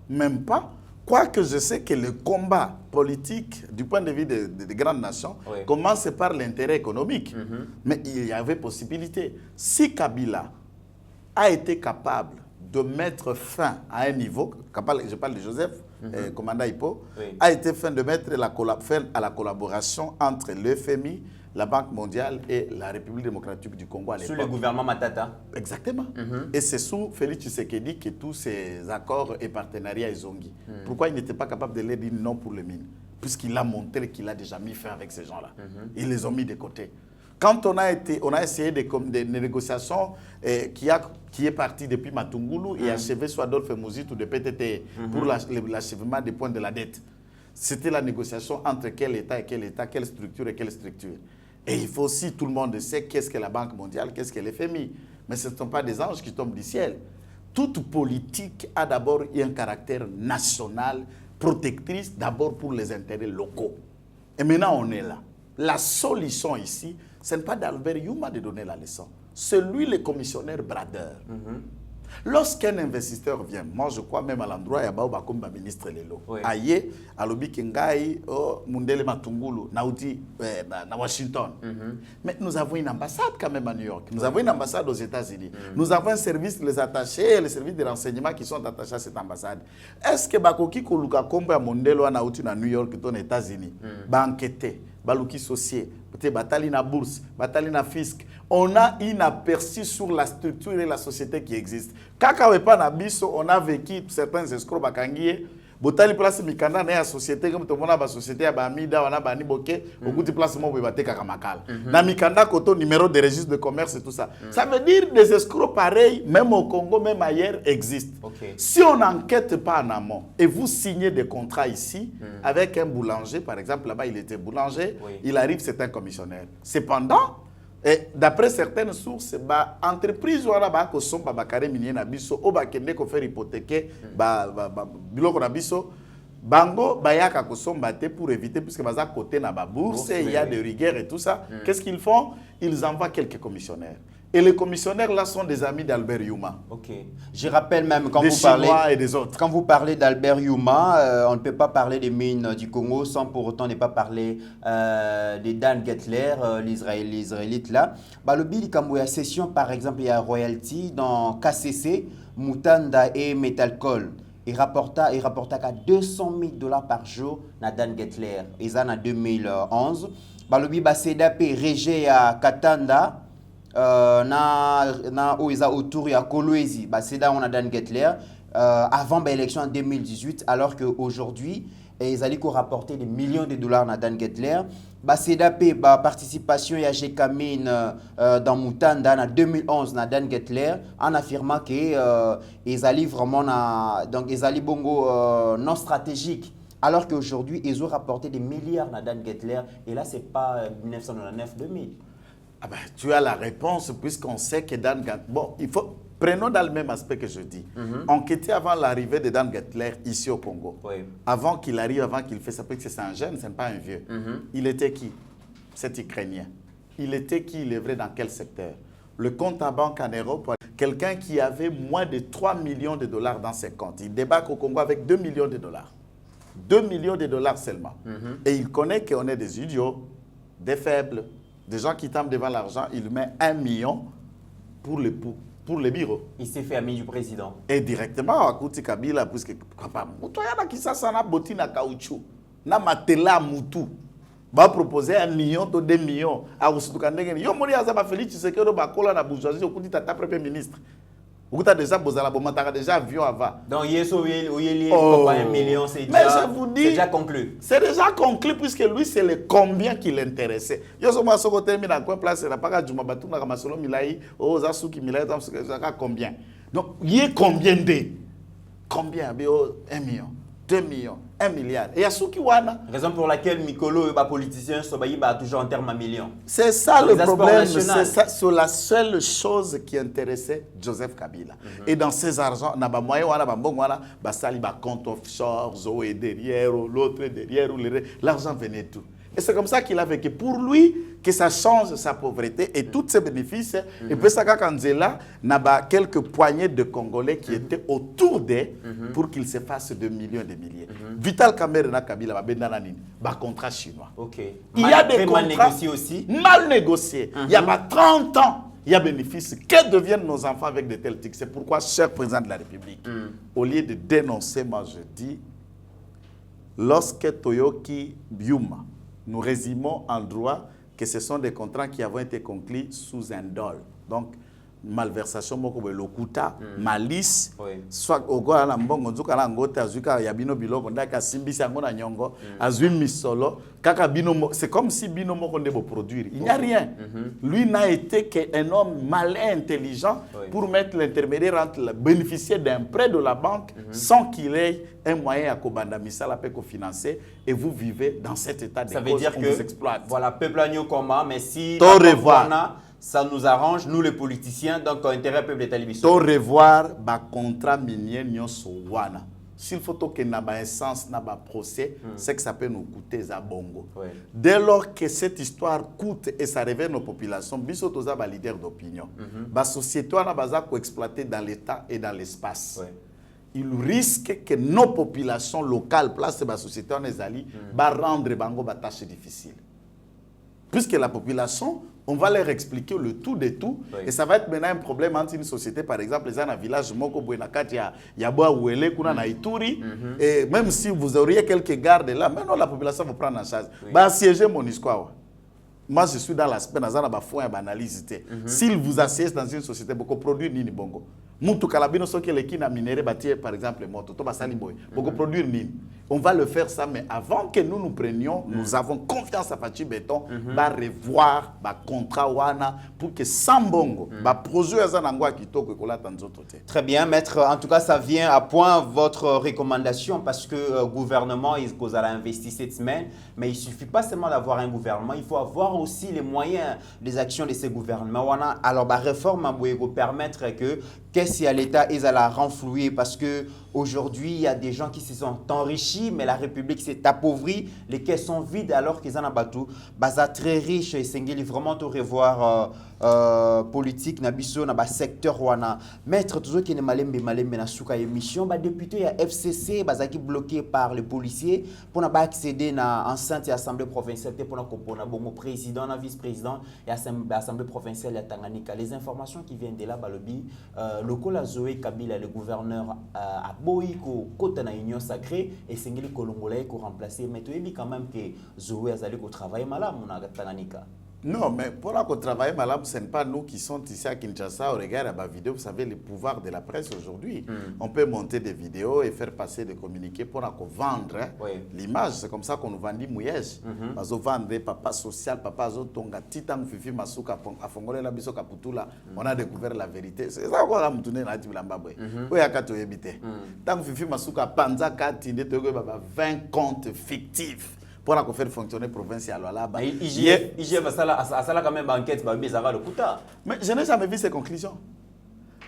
Même pas. Quoique je sais que le combat politique, du point de vue des grandes nations, commence par l'intérêt économique. Mais il y avait possibilité. Si Kabila a été capable de mettre fin à un niveau, je parle de Joseph, commandant Hippo, a été fin de mettre fin à la collaboration entre le FMI, la Banque mondiale et la République démocratique du Congo à l'époque. Sous le gouvernement Matata. Exactement. Et c'est sous Félix Tshisekedi que tous ces accords et partenariats ont guidé. Pourquoi il n'était pas capable de leur dire non pour les mines? Puisqu'il a montré qu'il a déjà mis fin avec ces gens-là. Ils les ont mis de côté. Quand on a essayé des négociations qui est parti depuis Matungulu et achevé soit Adolphe Mouzitou de PTT pour l'achèvement des points de la dette. C'était la négociation entre quel État et quel État, quelle structure et quelle structure. Et il faut aussi, tout le monde sait qu'est-ce que la Banque mondiale, qu'est-ce que l'FMI. Mais ce ne sont pas des anges qui tombent du ciel. Toute politique a d'abord un caractère national, protectrice d'abord pour les intérêts locaux. Et maintenant, on est là. La solution ici, ce n'est pas d'Albert Youma de donner la leçon. C'est lui le commissionnaire bradeur. Lorsqu'un investisseur vient, moi je crois même à l'endroit, il y a comme ministre Lelo. Aïe, à l'obi Kengai, Mundele Matungulu, Naudi, na Washington. Mais nous avons une ambassade quand même à New York. Nous avons une ambassade aux États-Unis. Nous avons un service, les attachés, les services de renseignement qui sont attachés à cette ambassade. Est-ce que Bakoki Koluka Kombe à Mondelo à New York, aux États-Unis, va enquêter, Baluki Socié, Batali na bourse, Batali na fisc. On a une aperçu sur la structure et la société qui existe. Kaka wepa na biso, on a vécu certains escrocs bakangié. Botali place mikanda na société comme tout le monde a société à Bamida, on a bani boké, au bout de place mo bebate kakamakal. Na mikanda koto numéro de registre de commerce et tout ça. Ça veut dire des escrocs pareils, même au Congo, même ailleurs, existent. Si on n'enquête pas en amont et vous signez des contrats ici avec un boulanger, par exemple, là-bas il était boulanger, il arrive, c'est un commissionnaire. Cependant, et d'après certaines sources, l'entreprise ou la banque sont pas bakare minier na biso ou bakende ko faire hypothéquer biloko na biso bango bayaka ko sombate pour éviter puisque baza côté na ba bourse il y a des rigueurs et tout ça. Qu'est-ce qu'ils font? Ils envoient quelques commissionnaires. Et les commissionnaires là sont des amis d'Albert Youma. Ok. Je rappelle même quand des vous parlez Chinois et des autres. Quand vous parlez d'Albert Youma, on ne peut pas parler des mines du Congo sans pour autant ne pas parler de Dan Gettler, l'Israélite là. Le bill comme il y a session par exemple il y a royalty dans KCC, Mutanda et Metalcol. Il rapporta qu'à $200,000 par jour na Dan Gettler. Et ça en 2011. Le bill CDAP Régé à Katanda. Na oiza autour ya Kolwezi c'est là on a Dan Gettler avant l'élection en 2018 alors qu'aujourd'hui ils allaient rapporter des millions de dollars na Dan Gettler c'est d'apé participation ya Jekamine dans Mutanda en 2011 na Dan Gettler en affirmant que ils allaient vraiment donc ils allaient bongo non stratégique. Alors qu'aujourd'hui ils ont rapporté des milliards na Dan Gettler et là c'est pas 1999-2000. Ah ben, tu as la réponse puisqu'on sait que Dan Gettler... Bon, prenons dans le même aspect que je dis. Enquêter avant l'arrivée de Dan Gettler ici au Congo. Avant qu'il arrive, avant qu'il fasse ça, parce que c'est un jeune, ce n'est pas un vieux. Il était qui? Cet Ukrainien. Il était qui? Il œuvrait dans quel secteur? Le compte à banque en Europe, quelqu'un qui avait moins de 3 millions de dollars dans ses comptes. Il débarque au Congo avec 2 millions de dollars. 2 millions de dollars seulement. Et il connaît qu'on est des idiots, des faibles, des gens qui tombent devant l'argent, il met 1 million pour les bureaux. Il s'est fait ami du président. Et directement, à Kouti Kabila, puisque Moutoyana qui ça na boti na caoutchouc, na matela moutou, va proposer 1 million, 2 millions. À Oussoutoukandeng, yo mori azaba Félix Tshisekedi bakola na bourgeoisie, au Kouti tata premier ministre. Vous avez déjà déjà avion avant. Donc, il y a 1 million, c'est déjà conclu. C'est déjà conclu puisque lui, c'est le combien qui l'intéressait. Il y a combien. Donc, il y a combien de? Combien? 1 million, 2 millions, 1 milliard. Et il y a ceux qui wana. Raison pour laquelle Mikolo et les politiciens sont toujours en termes à millions. C'est ça le problème. C'est la seule chose qui intéressait Joseph Kabila. Et dans ces argents, on a des moyens, on a des comptes offshore, Zoé derrière, l'autre derrière, l'argent venait tout. Et c'est comme ça qu'il a vécu. Pour lui, que ça change sa pauvreté et tous ses bénéfices. Et puis ça, quand il là, il y a quelques poignées de Congolais qui étaient autour d'eux pour qu'il se fasse de millions et de milliers. Vital Kamerhe na Kabila, contrat chinois. Il y a des contrats mal négociés aussi. Mal négociés. Il y a 30 ans, il y a bénéfice. Que deviennent nos enfants avec de tels tics? C'est pourquoi, cher président de la République, au lieu de dénoncer, moi je dis, lorsque Toyoki Youma, nous résumons en droit que ce sont des contrats qui avaient été conclus sous un dol. Donc, malversation moko boye lokuta malice Oui. soit okola na mbongo nzuka na ngote azuka ya bino biloko ndaka simbisi yango na nyongo azwi misolo kaka bino c'est comme si bino moko ndebo produire il n'y a rien lui n'a été qu'un homme malin intelligent pour mettre l'intermédiaire entre le bénéficiaire d'un prêt de la banque sans qu'il ait un moyen à kobanda misala pe ko financer et vous vivez dans cet état de Ça veut cause, dire on que vous exploite. voilà, peuple agneau combat, mais si Au revoir. ça nous arrange, nous les politiciens, donc intérêt peuple de Talibiso. To revoir ba contrat minier nyonso wana. S'il faut que na ba essence na ba procès, c'est que ça peut nous coûter za bongo. Ouais. Dès lors que cette histoire coûte et ça révèle nos populations, biso toza ba leader d'opinion. Ba société wana baza ko exploiter dans l'état et dans l'espace. Ouais. Il risque que nos populations locales, place de la société en Ezali, va rendre bango ba tâche difficile. Puisque la population, on va leur expliquer le tout de tout. Oui. Et ça va être maintenant un problème entre une société, par exemple, les gens dans un village, Moko Bouenakati, Yaboa Ouele, Kuna na Ituri. Et même si vous auriez quelques gardes là, maintenant la population va prendre en charge. Oui. Va assiéger mon histoire. Moi, je suis dans l'aspect, dans un fond et analyse. S'il vous assiège dans une société, beaucoup produire nini bongo. Moutou kalabino soki leki na minéré bâti par exemple moto to basali boy. Beaucoup produire nini. On va le faire ça, mais avant que nous nous prenions, nous avons confiance à Fachi Béton, va revoir ba contrat wana pour que sans bongo, ba projet azanangwa kitoko kola tanzoto te. Très bien, maître. En tout cas, ça vient à point votre recommandation parce que le gouvernement, il a investi cette semaine. Mais il ne suffit pas seulement d'avoir un gouvernement, il faut avoir aussi les moyens des actions de ces gouvernements. Alors, la réforme va permettre que qu'est-ce à l'État ils allaient renflouer parce que aujourd'hui il y a des gens qui se sont enrichis mais la République s'est appauvrie, les caisses sont vides alors qu'ils en ont battu. Baza très riche et Sengeli vraiment te revoir politique nabiso na ba secteur wana maître toujours qui ne malembe na suka émission ba député ya FCC bazaki bloqué par les policiers pour na ba accéder na enceinte ya assemblée provinciale pour na kopona bongo président na vice-président ya assemblée provinciale ya Tanganyika. Les informations qui viennent de là balobi lokola Zoé Kabila le gouverneur a boyiko kota na union sacrée et Sengeli kolongola ko remplacer mais tu dis quand même que Zoé azali ko travailler malamu na Tanganyika. Non, mais pour travailler, madame, ce n'est pas nous qui sommes ici à Kinshasa. Au regard de ma vidéo, vous savez, le pouvoir de la presse aujourd'hui. On peut monter des vidéos et faire passer des communiqués pour vendre l'image. C'est comme ça qu'on nous vendit Mouyège. Parce qu'on vend papa social, papa Zotonga, Titan, Fifi, Masuka, Afongole, la Biso, Kaputula. On a découvert la vérité. C'est ça qu'on a tourné dans la Tibulambabwe. Oui, à Kato Yebite. Tant Fifi, Masuka, Panza, Katine, 20 comptes fictifs. Pour faire fonctionner provincial là-bas. IGF a quand même enquête, mais je n'ai jamais vu ces conclusions.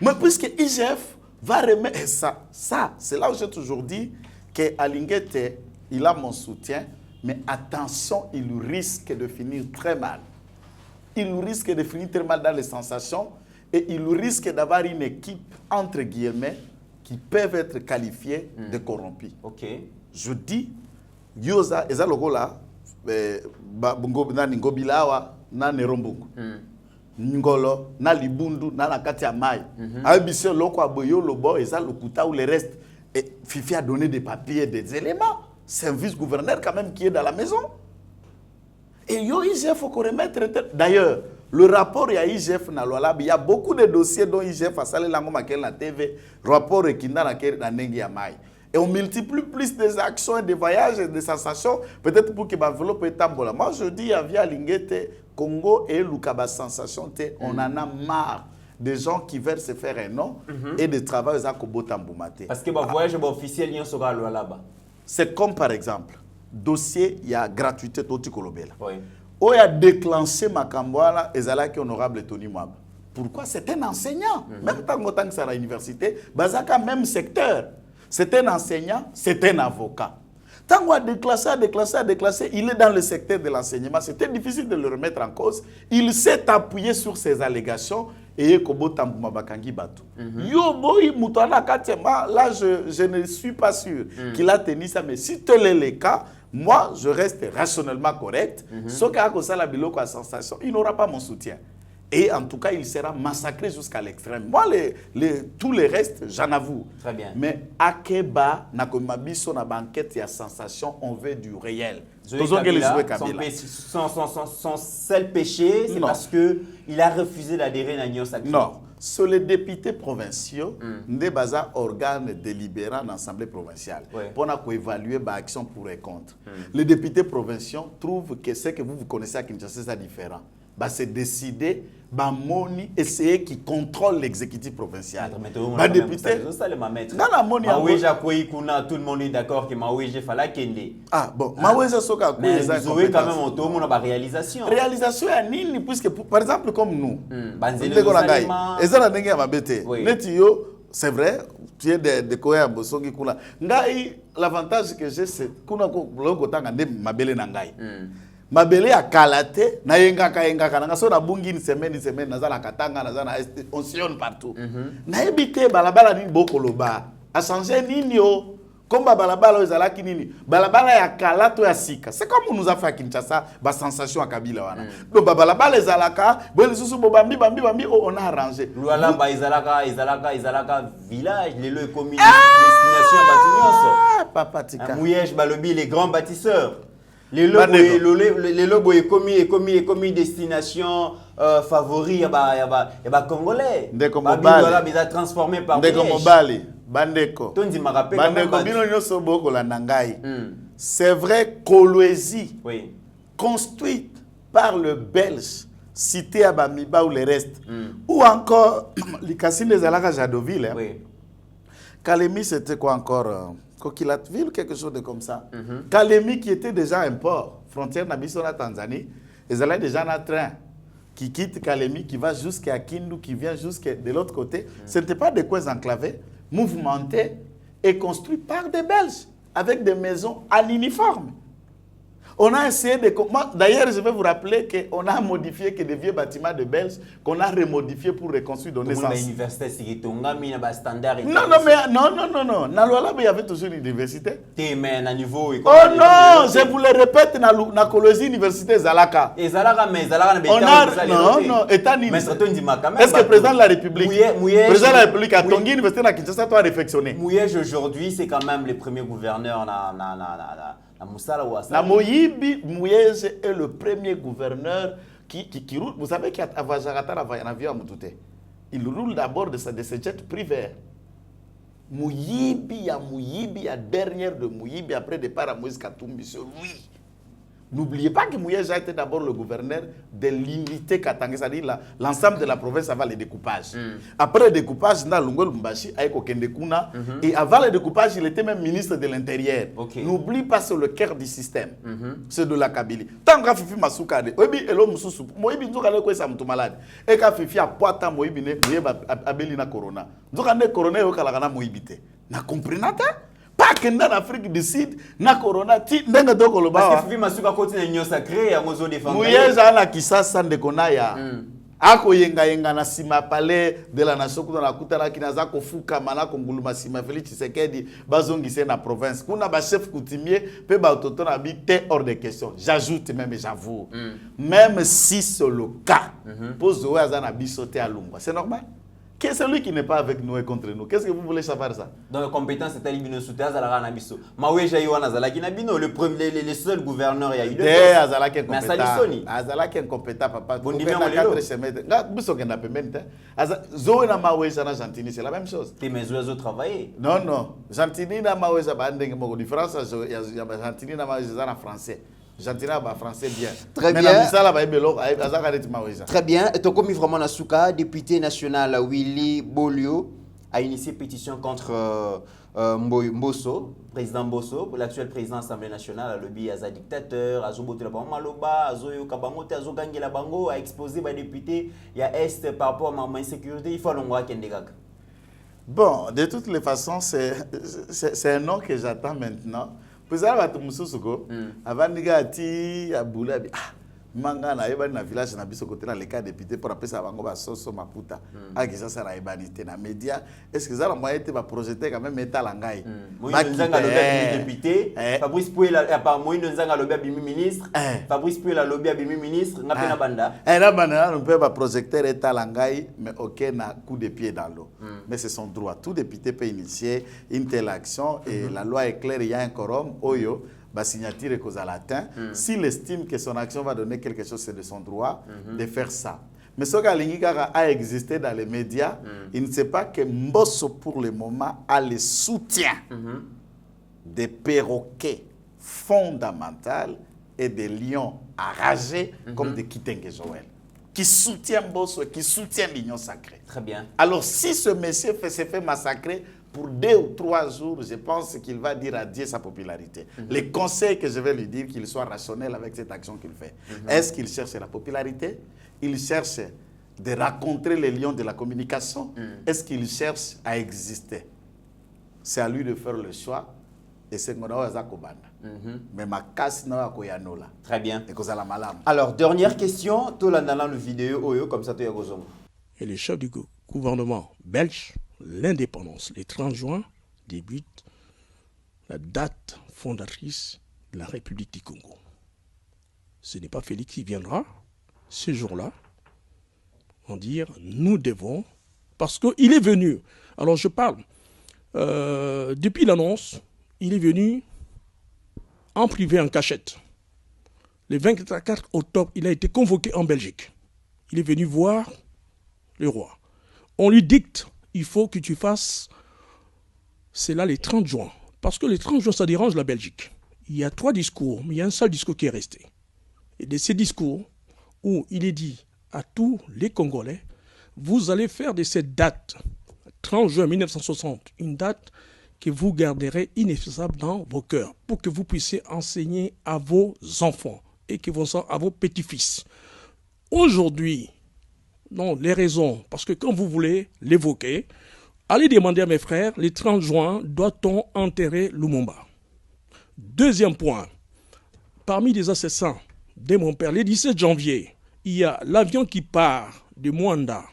Mais puisque IGF va remettre ça c'est là où j'ai toujours dit qu'à Linguete, il a mon soutien, mais attention, il risque de finir très mal. Il risque de finir très mal dans les sensations et il risque d'avoir une équipe, entre guillemets, qui peuvent être qualifiées de corrompus. Ok. Je dis, Yoza, eza lokola, na Ngobilawa, na Nerombungu. Ngolo, na Libundu, na Nakati ya Mai. Abisio loko aboyo lobo, eza lokuta ou le reste. Et Fifi a donné des papiers, des éléments. C'est un vice-gouverneur quand même qui est dans la maison. Et yo, IGF, faut qu'on remette. D'ailleurs, le rapport, il y a IGF, il y a beaucoup de dossiers dont IGF a salé la la TV, rapport et kinda na Nengi ya Mai. Et on multiplie plus des actions et des voyages et des sensations, peut-être pour que l'enveloppe est tambola. Moi, je dis à Via Lingete, Congo et Lukaba Sensation, on en a marre des gens qui veulent se faire un nom et de travailler à Kobo Tamboumate. Parce que le voyage officiel, il sera là-bas. C'est comme par exemple, dossier, il y a gratuité, Toti Kolobela. Oui. Où il a déclenché Makambouala et Zalaki honorable Tony Mwab. Pourquoi? C'est un enseignant. Même tant que ça à l'université, Bazaka, même secteur. C'est un enseignant, c'est un avocat. Tant qu'on a déclassé, il est dans le secteur de l'enseignement. C'était difficile de le remettre en cause. Il s'est appuyé sur ces allégations et Kobo Tambouma Bakangi Batou. Yo boy Moutana Katiema, là je ne suis pas sûr qu'il a tenu ça, mais si tel est le cas, moi je reste rationnellement correct. Sauf qu'à cause de la biloko à sensation, il n'aura pas mon soutien. Et en tout cas, il sera massacré jusqu'à l'extrême. Moi, tous les restes, j'en avoue. Très bien. Mais Akeba, Nakomabiso, na banquette, il y a sensation, on veut du réel. Son seul péché, c'est parce qu'il a refusé d'adhérer à l'Union sacrée. Non. sur les députés provinciaux, des bazar organes délibérants d'Assemblée provinciale pour évaluer l'action pour et contre. Les députés provinciaux trouvent que ce que vous connaissez à Kinshasa, c'est différent. C'est décider, essayer qui contrôle l'exécutif provincial. Député, tout le monde est d'accord que Maouéja fallait kende. Ah bon, Maouéja soka mais vous avez quand même tout le monde a réalisation. Réalisation à nini puisque par exemple comme nous. C'est vrai, tu es de Koya Bosongi Kuna. Ngai l'avantage que j'ai c'est kuna ko longo tanga nde mabele na ngai. Mabele a kalate na yenga na so na bungi une semaine na za na katanga na za na on sillonne partout. Na ebité balabala ni bokoloba. A changer nini yo? Comme balabala ezalaki nini? Balabala ya kalato ya sika. C'est comme on nous a fait à Kinshasa, ba sensation à Kabila wana. Donc balabala ezalaka, bon susu bambi on a arrangé. Luala ba ezalaka village, les lieux communes destination bâtiment. Papa tika. Mouyej balobi les grands bâtisseurs. Les lobos est commis destination favori yaba congolais. Ndeko mobali. Ils transformé par Ndeko mobali. Bandeko. Tondi marape. Bandeko bino nyoso boko la nangai. C'est vrai Kolwezi. Oui. Construite par le Belge cité à Bamiba ou les restes. Ou encore Likasine Zalaka Jadoville. Oui. Kalemi c'était quoi encore? Kokilatville, quelque chose de comme ça. Kalemi qui était déjà un port, frontière Nabiso la Tanzanie, ils allaient déjà en train qui quitte Kalemi, qui va jusqu'à Kindu, qui vient jusqu'à de l'autre côté. Ce n'était pas des coins enclavés, mouvementés et construits par des Belges, avec des maisons en uniforme. On a essayé de... D'ailleurs, je vais vous rappeler qu'on a modifié que des vieux bâtiments de Belges qu'on a remodifiés pour reconstruire, donner sens. L'université, c'est standard. Non. Dans l'Ouala, il y avait toujours une université. Mais à niveau... Oh non, je vous le répète, dans la Colosie Université Zalaka. Et Zalaka, mais Zalaka... Non, État Est-ce que le président de la République... Le président de la République a Tongi Université à Kinshasa, toi, réflexionné. Mouyej, aujourd'hui, c'est quand même le premier gouverneur La Mouyej est le premier gouverneur qui roule. Vous savez qu'il y a un avion à Moutouté. Il roule d'abord de ses jets privés. Mouyibi, à dernière de Mouyibi, après départ à Moïse Katumbi, c'est lui. N'oubliez pas que Mouyej a été d'abord le gouverneur de l'unité Katanga, c'est-à-dire l'ensemble de la province avant le découpage. Après le découpage, il y a Lungol Mbashi, et avant le découpage, il était même ministre de l'Intérieur. N'oublie pas, c'est le cœur du système. C'est de la Kabylie. Tant que Fifi Massoukade, Obi Elo Moussou, Moïbi Nzoukane Kwe Samtou malade, et que Fifi a poita Moïbi ne Abelina Corona. Nzoukane Corona et Okalagana Moïbite. N'a compris nada? Pas que dans l'Afrique du Sud, na corona, ti ndenga doko lo ba. Parce que Fifi Masuka continue nyo sacré ya mozo défendre. Mouyeza na kisasa ndekonaya. Ako yenga na sima palais de la nation kuna na kutana kinaza kofuka mana konguluma sima Félix Tshisekedi bazongise na province. Kuna ba chef coutumier pe ba toto na bité hors de question. J'ajoute même j'avoue. Même si c'est le cas, pose oaza na bisoté à Lungwa. C'est normal. Qui c'est celui qui n'est pas avec nous et contre nous? Qu'est-ce que vous voulez savoir ça? Dans les compétences, c'est Alibino Souté, Azalaka Nabiso. Maouéja Yoana Zalaki Nabino, le seul gouverneur, il y a eu deux. Azalaki incompétent. Azalaki incompétent, papa. Bon, dis-moi, Zoé na Maouéja na Gentini, c'est la même chose. Tes mes oiseaux travaillent. Non. Gentini na Maouéja, il y a une différence. Gentini na Maouéja en français. Gentilina ba français bien. Très bien. Très bien. Et comme vraiment Nasuka, député national Willy Bolio a initié pétition contre Mbosso, président Mbosso, l'actuel président de l'Assemblée nationale, le lobby Aza dictateur, Azobote la Maloba, Azoyo Kabangote, Azogangi la Bango, a exposé les députés, il y a Est par rapport à l'insécurité, il faut l'envoyer Kendegak. Bon, de toutes les façons, c'est un nom que j'attends maintenant. Puis ça va tout mususuko avant nigati abula manga na yeba na village na biso côté na le cas député pour appeler ça bango ba soso maputa akisa sara ebanité na média est-ce que ça la moyen te va projeter quand même état langai Moïse Nzanga le député Fabrice Poué la par Moïse Nzanga le bimi ministre Fabrice Poué la lobby bimi ministre na pena banda na banda on peut pas projecter état langai mais aucun na coup de pied dans l'eau mais c'est son droit. Tout député peut initier une telle action et la loi est claire, il y a un quorum oyo ba signature cause à latin s'il estime que son action va donner quelque chose, c'est de son droit de faire ça. Mais ce Kalingikara a existé dans les médias, il ne sait pas que Mbosso, pour le moment, a le soutien des perroquets fondamentaux et des lions enragés comme des Kitenge Joël, qui soutiennent Mbosso et qui soutiennent l'Union sacrée. Très bien. Alors, si ce monsieur se fait massacrer pour 2 ou 3 jours, je pense qu'il va dire adieu sa popularité. Les conseils que je vais lui dire, qu'il soit rationnel avec cette action qu'il fait. Est-ce qu'il cherche la popularité? Il cherche de rencontrer les lions de la communication? Est-ce qu'il cherche à exister? C'est à lui de faire le choix. Et c'est ce qu'on a. Mais ma casse n'a pas koyanola. Très bien. Et cause à la malam. Alors, dernière question. Tout le dans le vidéo, Oyo, comme ça, tu es gozong. Et le chef du gouvernement belge, l'indépendance, le 30 juin, débute la date fondatrice de la République du Congo. Ce n'est pas Félix qui viendra ce jour-là en dire nous devons, parce qu'il est venu. Alors je parle, depuis l'annonce, il est venu en privé, en cachette. Le 24 octobre, il a été convoqué en Belgique. Il est venu voir le roi. On lui dicte, il faut que tu fasses cela le 30 juin. Parce que le 30 juin, ça dérange la Belgique. Il y a 3 discours, mais il y a un seul discours qui est resté. Et de ces discours, où il est dit à tous les Congolais, vous allez faire de cette date, 30 juin 1960, une date que vous garderez ineffaçable dans vos cœurs, pour que vous puissiez enseigner à vos enfants et que vos enfants, à vos petits-fils. Aujourd'hui, non, les raisons, parce que quand vous voulez l'évoquer, allez demander à mes frères, le 30 juin, doit-on enterrer Lumumba? Deuxième point, parmi les assassins de mon père, le 17 janvier, il y a l'avion qui part de Mwanda.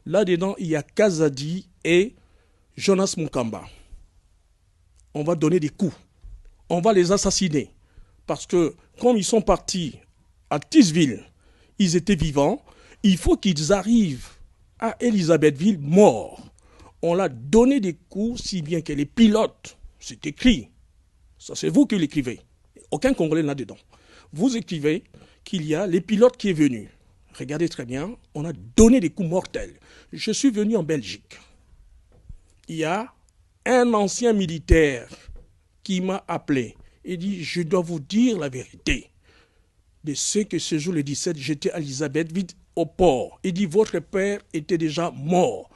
Là-dedans, il y a Kazadi et Jonas Mukamba. On va donner des coups. On va les assassiner. Parce que, comme ils sont partis à Tisville, ils étaient vivants, il faut qu'ils arrivent à Elisabethville morts. On leur a donné des coups, si bien que les pilotes, c'est écrit, ça c'est vous qui l'écrivez, aucun Congolais là-dedans. Vous écrivez qu'il y a les pilotes qui est venu. Regardez très bien, on a donné des coups mortels. Je suis venu en Belgique. Il y a un ancien militaire qui m'a appelé et dit, je dois vous dire la vérité. De ce que ce jour, le 17, j'étais à Elisabethville au port. Il dit, votre père était déjà mort.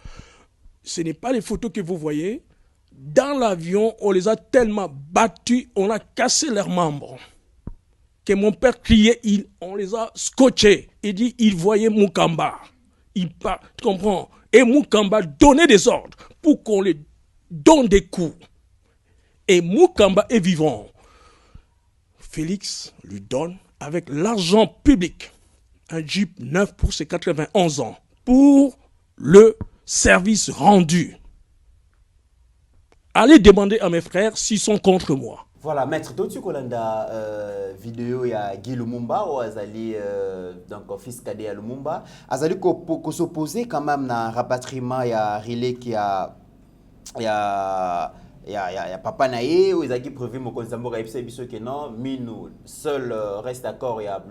Ce n'est pas les photos que vous voyez. Dans l'avion, on les a tellement battus, on a cassé leurs membres. Que mon père criait, on les a scotchés. Il dit, il voyait Mukamba. Tu comprends? Et Mukamba donnait des ordres pour qu'on les donne des coups. Et Mukamba est vivant. Félix lui donne, avec l'argent public, un Jeep neuf pour ses 91 ans, pour le service rendu. Allez demander à mes frères s'ils sont contre moi. Voilà, maître, tu kolanda vidéo ya Guy Lumumba ou azali donc fils cadet à Lumumba, azali ko s'opposer quand même na rapatriement ya relais qui a papa naye ou ezaki prévu mo konzambo ka epse biso que non minu seul reste d'accord ya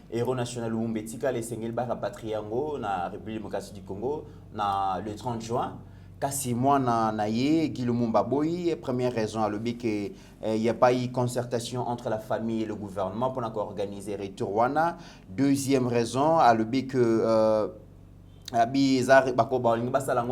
héros national Lumumba tika les sengel ba rapatriango na République démocratique du Congo na le 30 juin. Kasi moi na ye Guy Lumumba boy, première raison à l'objet que il n'y a pas eu concertation entre la famille et le gouvernement pour organiser retour wana. Deuxième raison à l'objet que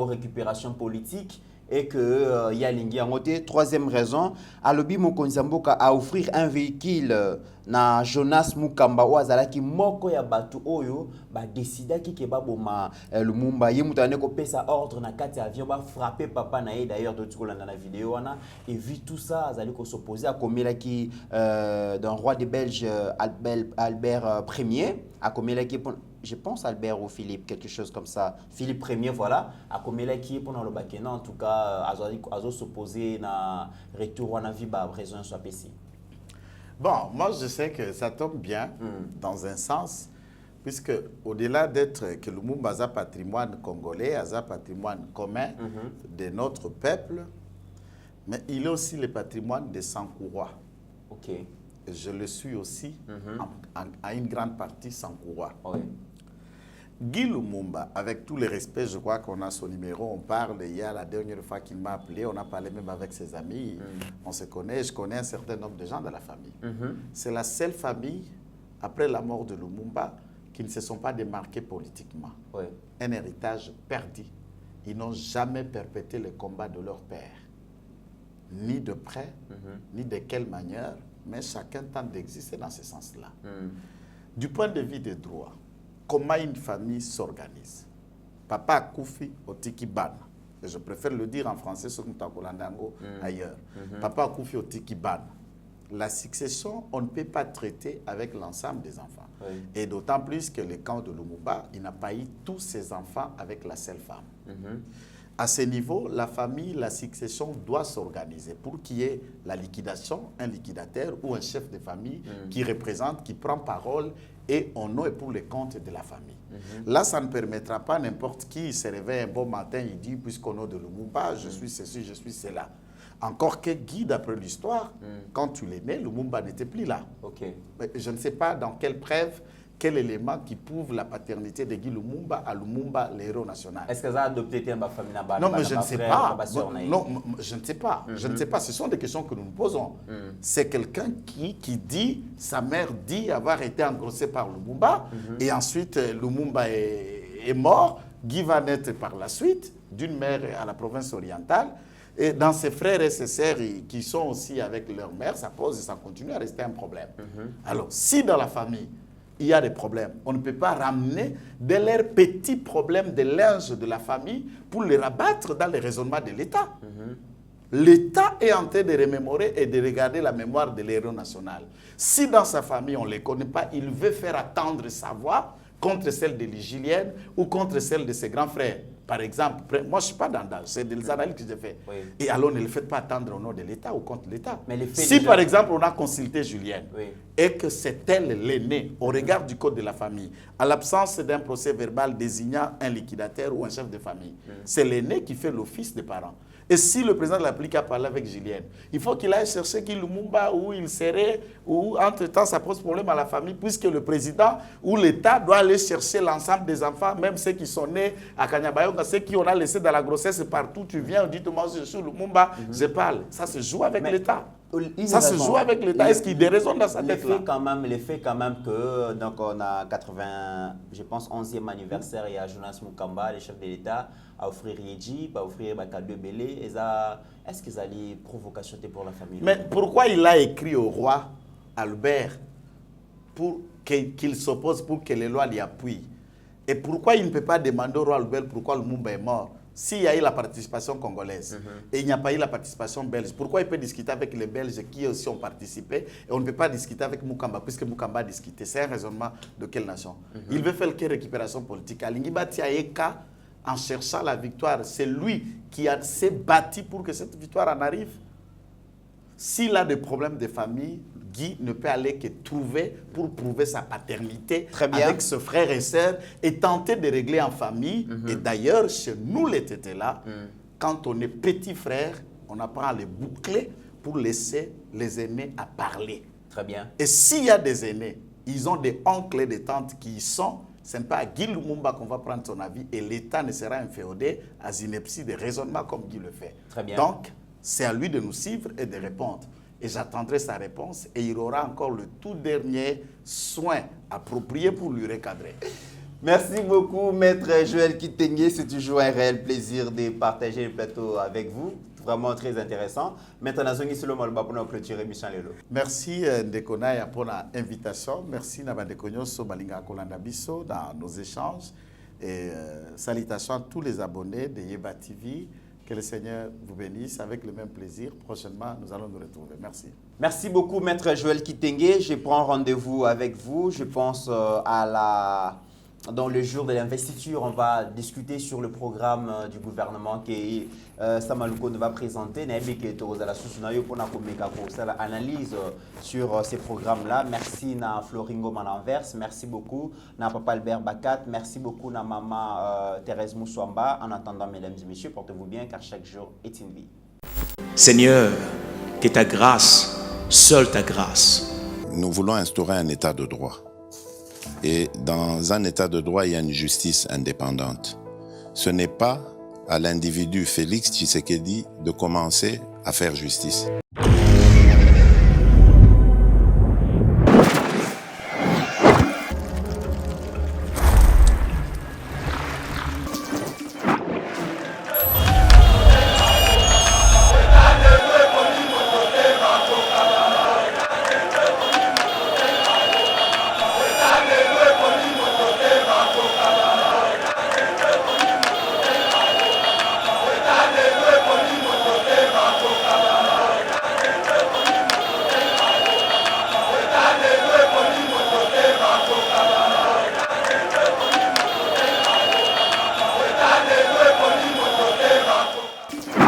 récupération politique et que y a lingi en côté. Troisième raison à l'objet Mokonzamboka a offrir un véhicule na Jonas Mukamba oazala ki moko ya batu oyo ba décida ki ke ba boma Lumumba ye mutane ko pesa ordre na kati avion ba frapper papa na ye d'ailleurs de tukolanda na vidéo wana et vu tout ça azali ko s'opposer à komela ki d'un roi des Belges Albert Ier à komela ki je pense Albert ou Philippe quelque chose comme ça Philippe Ier voilà à komela ki pendant le bakena en tout cas azo s'opposer na retour wana vi ba raison soit PC. Bon, moi je sais que ça tombe bien dans un sens, puisque au-delà d'être que Lumumba a un patrimoine congolais, a un patrimoine commun de notre peuple, mais il est aussi le patrimoine de Sankourois. Ok. Je le suis aussi à une grande partie Sankourois. Oui. Guy Lumumba, avec tout le respect, je crois qu'on a son numéro, on parle. Hier, la dernière fois qu'il m'a appelé, on a parlé même avec ses amis. On se connaît, je connais un certain nombre de gens dans la famille. C'est la seule famille, après la mort de Lumumba, qui ne se sont pas démarqués politiquement. Un héritage perdu. Ils n'ont jamais perpétré le combat de leur père. Ni de près, ni de quelle manière, mais chacun tente d'exister dans ce sens-là. Du point de vue des droits, comment une famille s'organise? Papa Koufi Otiki Ban. Je préfère le dire en français, ce que ailleurs. Papa Koufi Otiki Ban. La succession, on ne peut pas traiter avec l'ensemble des enfants. Et d'autant plus que le camp de Lumumba, il n'a pas eu tous ses enfants avec la seule femme. À ce niveau, la famille, la succession doit s'organiser pour qu'il y ait la liquidation, un liquidateur ou un chef de famille qui représente, qui prend parole et au nom et pour le compte de la famille. Là, ça ne permettra pas n'importe qui se réveille un bon matin, il dit, puisqu'au nom de Lumumba, je suis ceci, je suis cela. Encore que Guy, d'après l'histoire, quand tu l'es né, Lumumba n'était plus là. Mais je ne sais pas dans quelle preuve, quel élément qui prouve la paternité de Guy Lumumba à Lumumba, le héros national. Est-ce que ça a adopté ma famille? Non, mais je ne sais pas. Non, je ne sais pas. Je ne sais pas. Ce sont des questions que nous nous posons. C'est quelqu'un qui dit, sa mère dit avoir été engrossée par Lumumba, et ensuite Lumumba est mort. Guy va naître par la suite d'une mère à la province orientale. Et dans ses frères et ses sœurs qui sont aussi avec leur mère, ça pose et ça continue à rester un problème. Alors, si dans la famille, il y a des problèmes, on ne peut pas ramener de leurs petits problèmes de linge de la famille pour les rabattre dans les raisonnements de l'État. L'État est en train de remémorer et de regarder la mémoire de l'héros national. Si dans sa famille, on ne les connaît pas, il veut faire attendre sa voix contre celle de Julienne ou contre celle de ses grands frères. Par exemple, moi je ne suis pas dans c'est des analyses que j'ai fait. Et alors ne le faites pas attendre au nom de l'État ou contre l'État. Si par exemple on a consulté Julienne et que c'est elle l'aînée au regard du code de la famille, à l'absence d'un procès verbal désignant un liquidateur ou un chef de famille, c'est l'aîné qui fait l'office des parents. Et si le président de la République a parlé avec Julienne, il faut qu'il aille chercher Guy Lumumba où il serait, ou entre-temps ça pose problème à la famille, puisque le président ou l'État doit aller chercher l'ensemble des enfants, même ceux qui sont nés à Kanyabayonga, ceux qui on a laissé dans la grossesse partout, tu viens, on dit, moi je suis Lumumba, je parle. Ça se joue avec l'État. Ça se joue avec l'État. Est-ce qu'il y a des raisons dans sa tête là? Le fait quand même que, donc on a 80, je pense, 11e anniversaire, il y a Jonas Mukamba, le chef de l'État, à offrir Yedji, à offrir Bakadou Belé. Est-ce qu'ils allaient provocation pour la famille? Mais pourquoi il a écrit au roi Albert pour qu'il s'oppose, pour que les lois l'y appuient? Et pourquoi il ne peut pas demander au roi Albert pourquoi Lumumba est mort? S'il y a eu la participation congolaise et il n'y a pas eu la participation belge, pourquoi il peut discuter avec les Belges qui aussi ont participé et on ne peut pas discuter avec Mukamba puisque Mukamba a discuté? C'est un raisonnement de quelle nation? Il veut faire quelle récupération politique? Alingibati Aeka, en cherchant la victoire, c'est lui qui s'est battu pour que cette victoire en arrive. S'il a des problèmes de famille, Guy ne peut aller que trouver pour prouver sa paternité avec ce frère et sœur et tenter de régler en famille. Et d'ailleurs, chez nous les tétés là, quand on est petit frère, on apprend à les boucler pour laisser les aînés à parler. Très bien. Et s'il y a des aînés, ils ont des oncles et des tantes qui y sont, ce n'est pas à Guy Lumumba qu'on va prendre son avis et l'État ne sera inféodé à ineptie de raisonnement comme Guy le fait. Très bien. Donc, c'est à lui de nous suivre et de répondre. Et j'attendrai sa réponse et il aura encore le tout dernier soin approprié pour lui recadrer. Merci beaucoup, Maître Joël Kitenge. C'est toujours un réel plaisir de partager le plateau avec vous. Vraiment très intéressant. Maintenant, pour clôturer l'émission. Merci Ndekonaya pour l'invitation. Merci Nabandekonyo Sobalinga Kolanda Bisso dans nos échanges. Et salutations à tous les abonnés de Yeba TV. Que le Seigneur vous bénisse avec le même plaisir. Prochainement, nous allons nous retrouver. Merci. Merci beaucoup, Maître Joël Kitenge. Je prends rendez-vous avec vous. Je pense dans le jour de l'investiture, on va discuter sur le programme du gouvernement que Samaluko nous va présenter. Pour analyse sur ces programmes-là. Merci à Floringo Mananvers. Merci beaucoup à Papa Albert Bakat. Merci beaucoup à Maman Thérèse Moussouamba. En attendant, mesdames et messieurs, portez-vous bien car chaque jour est une vie. Seigneur, que ta grâce, seule ta grâce. Nous voulons instaurer un état de droit. Et dans un état de droit, il y a une justice indépendante. Ce n'est pas à l'individu Félix Tshisekedi de commencer à faire justice.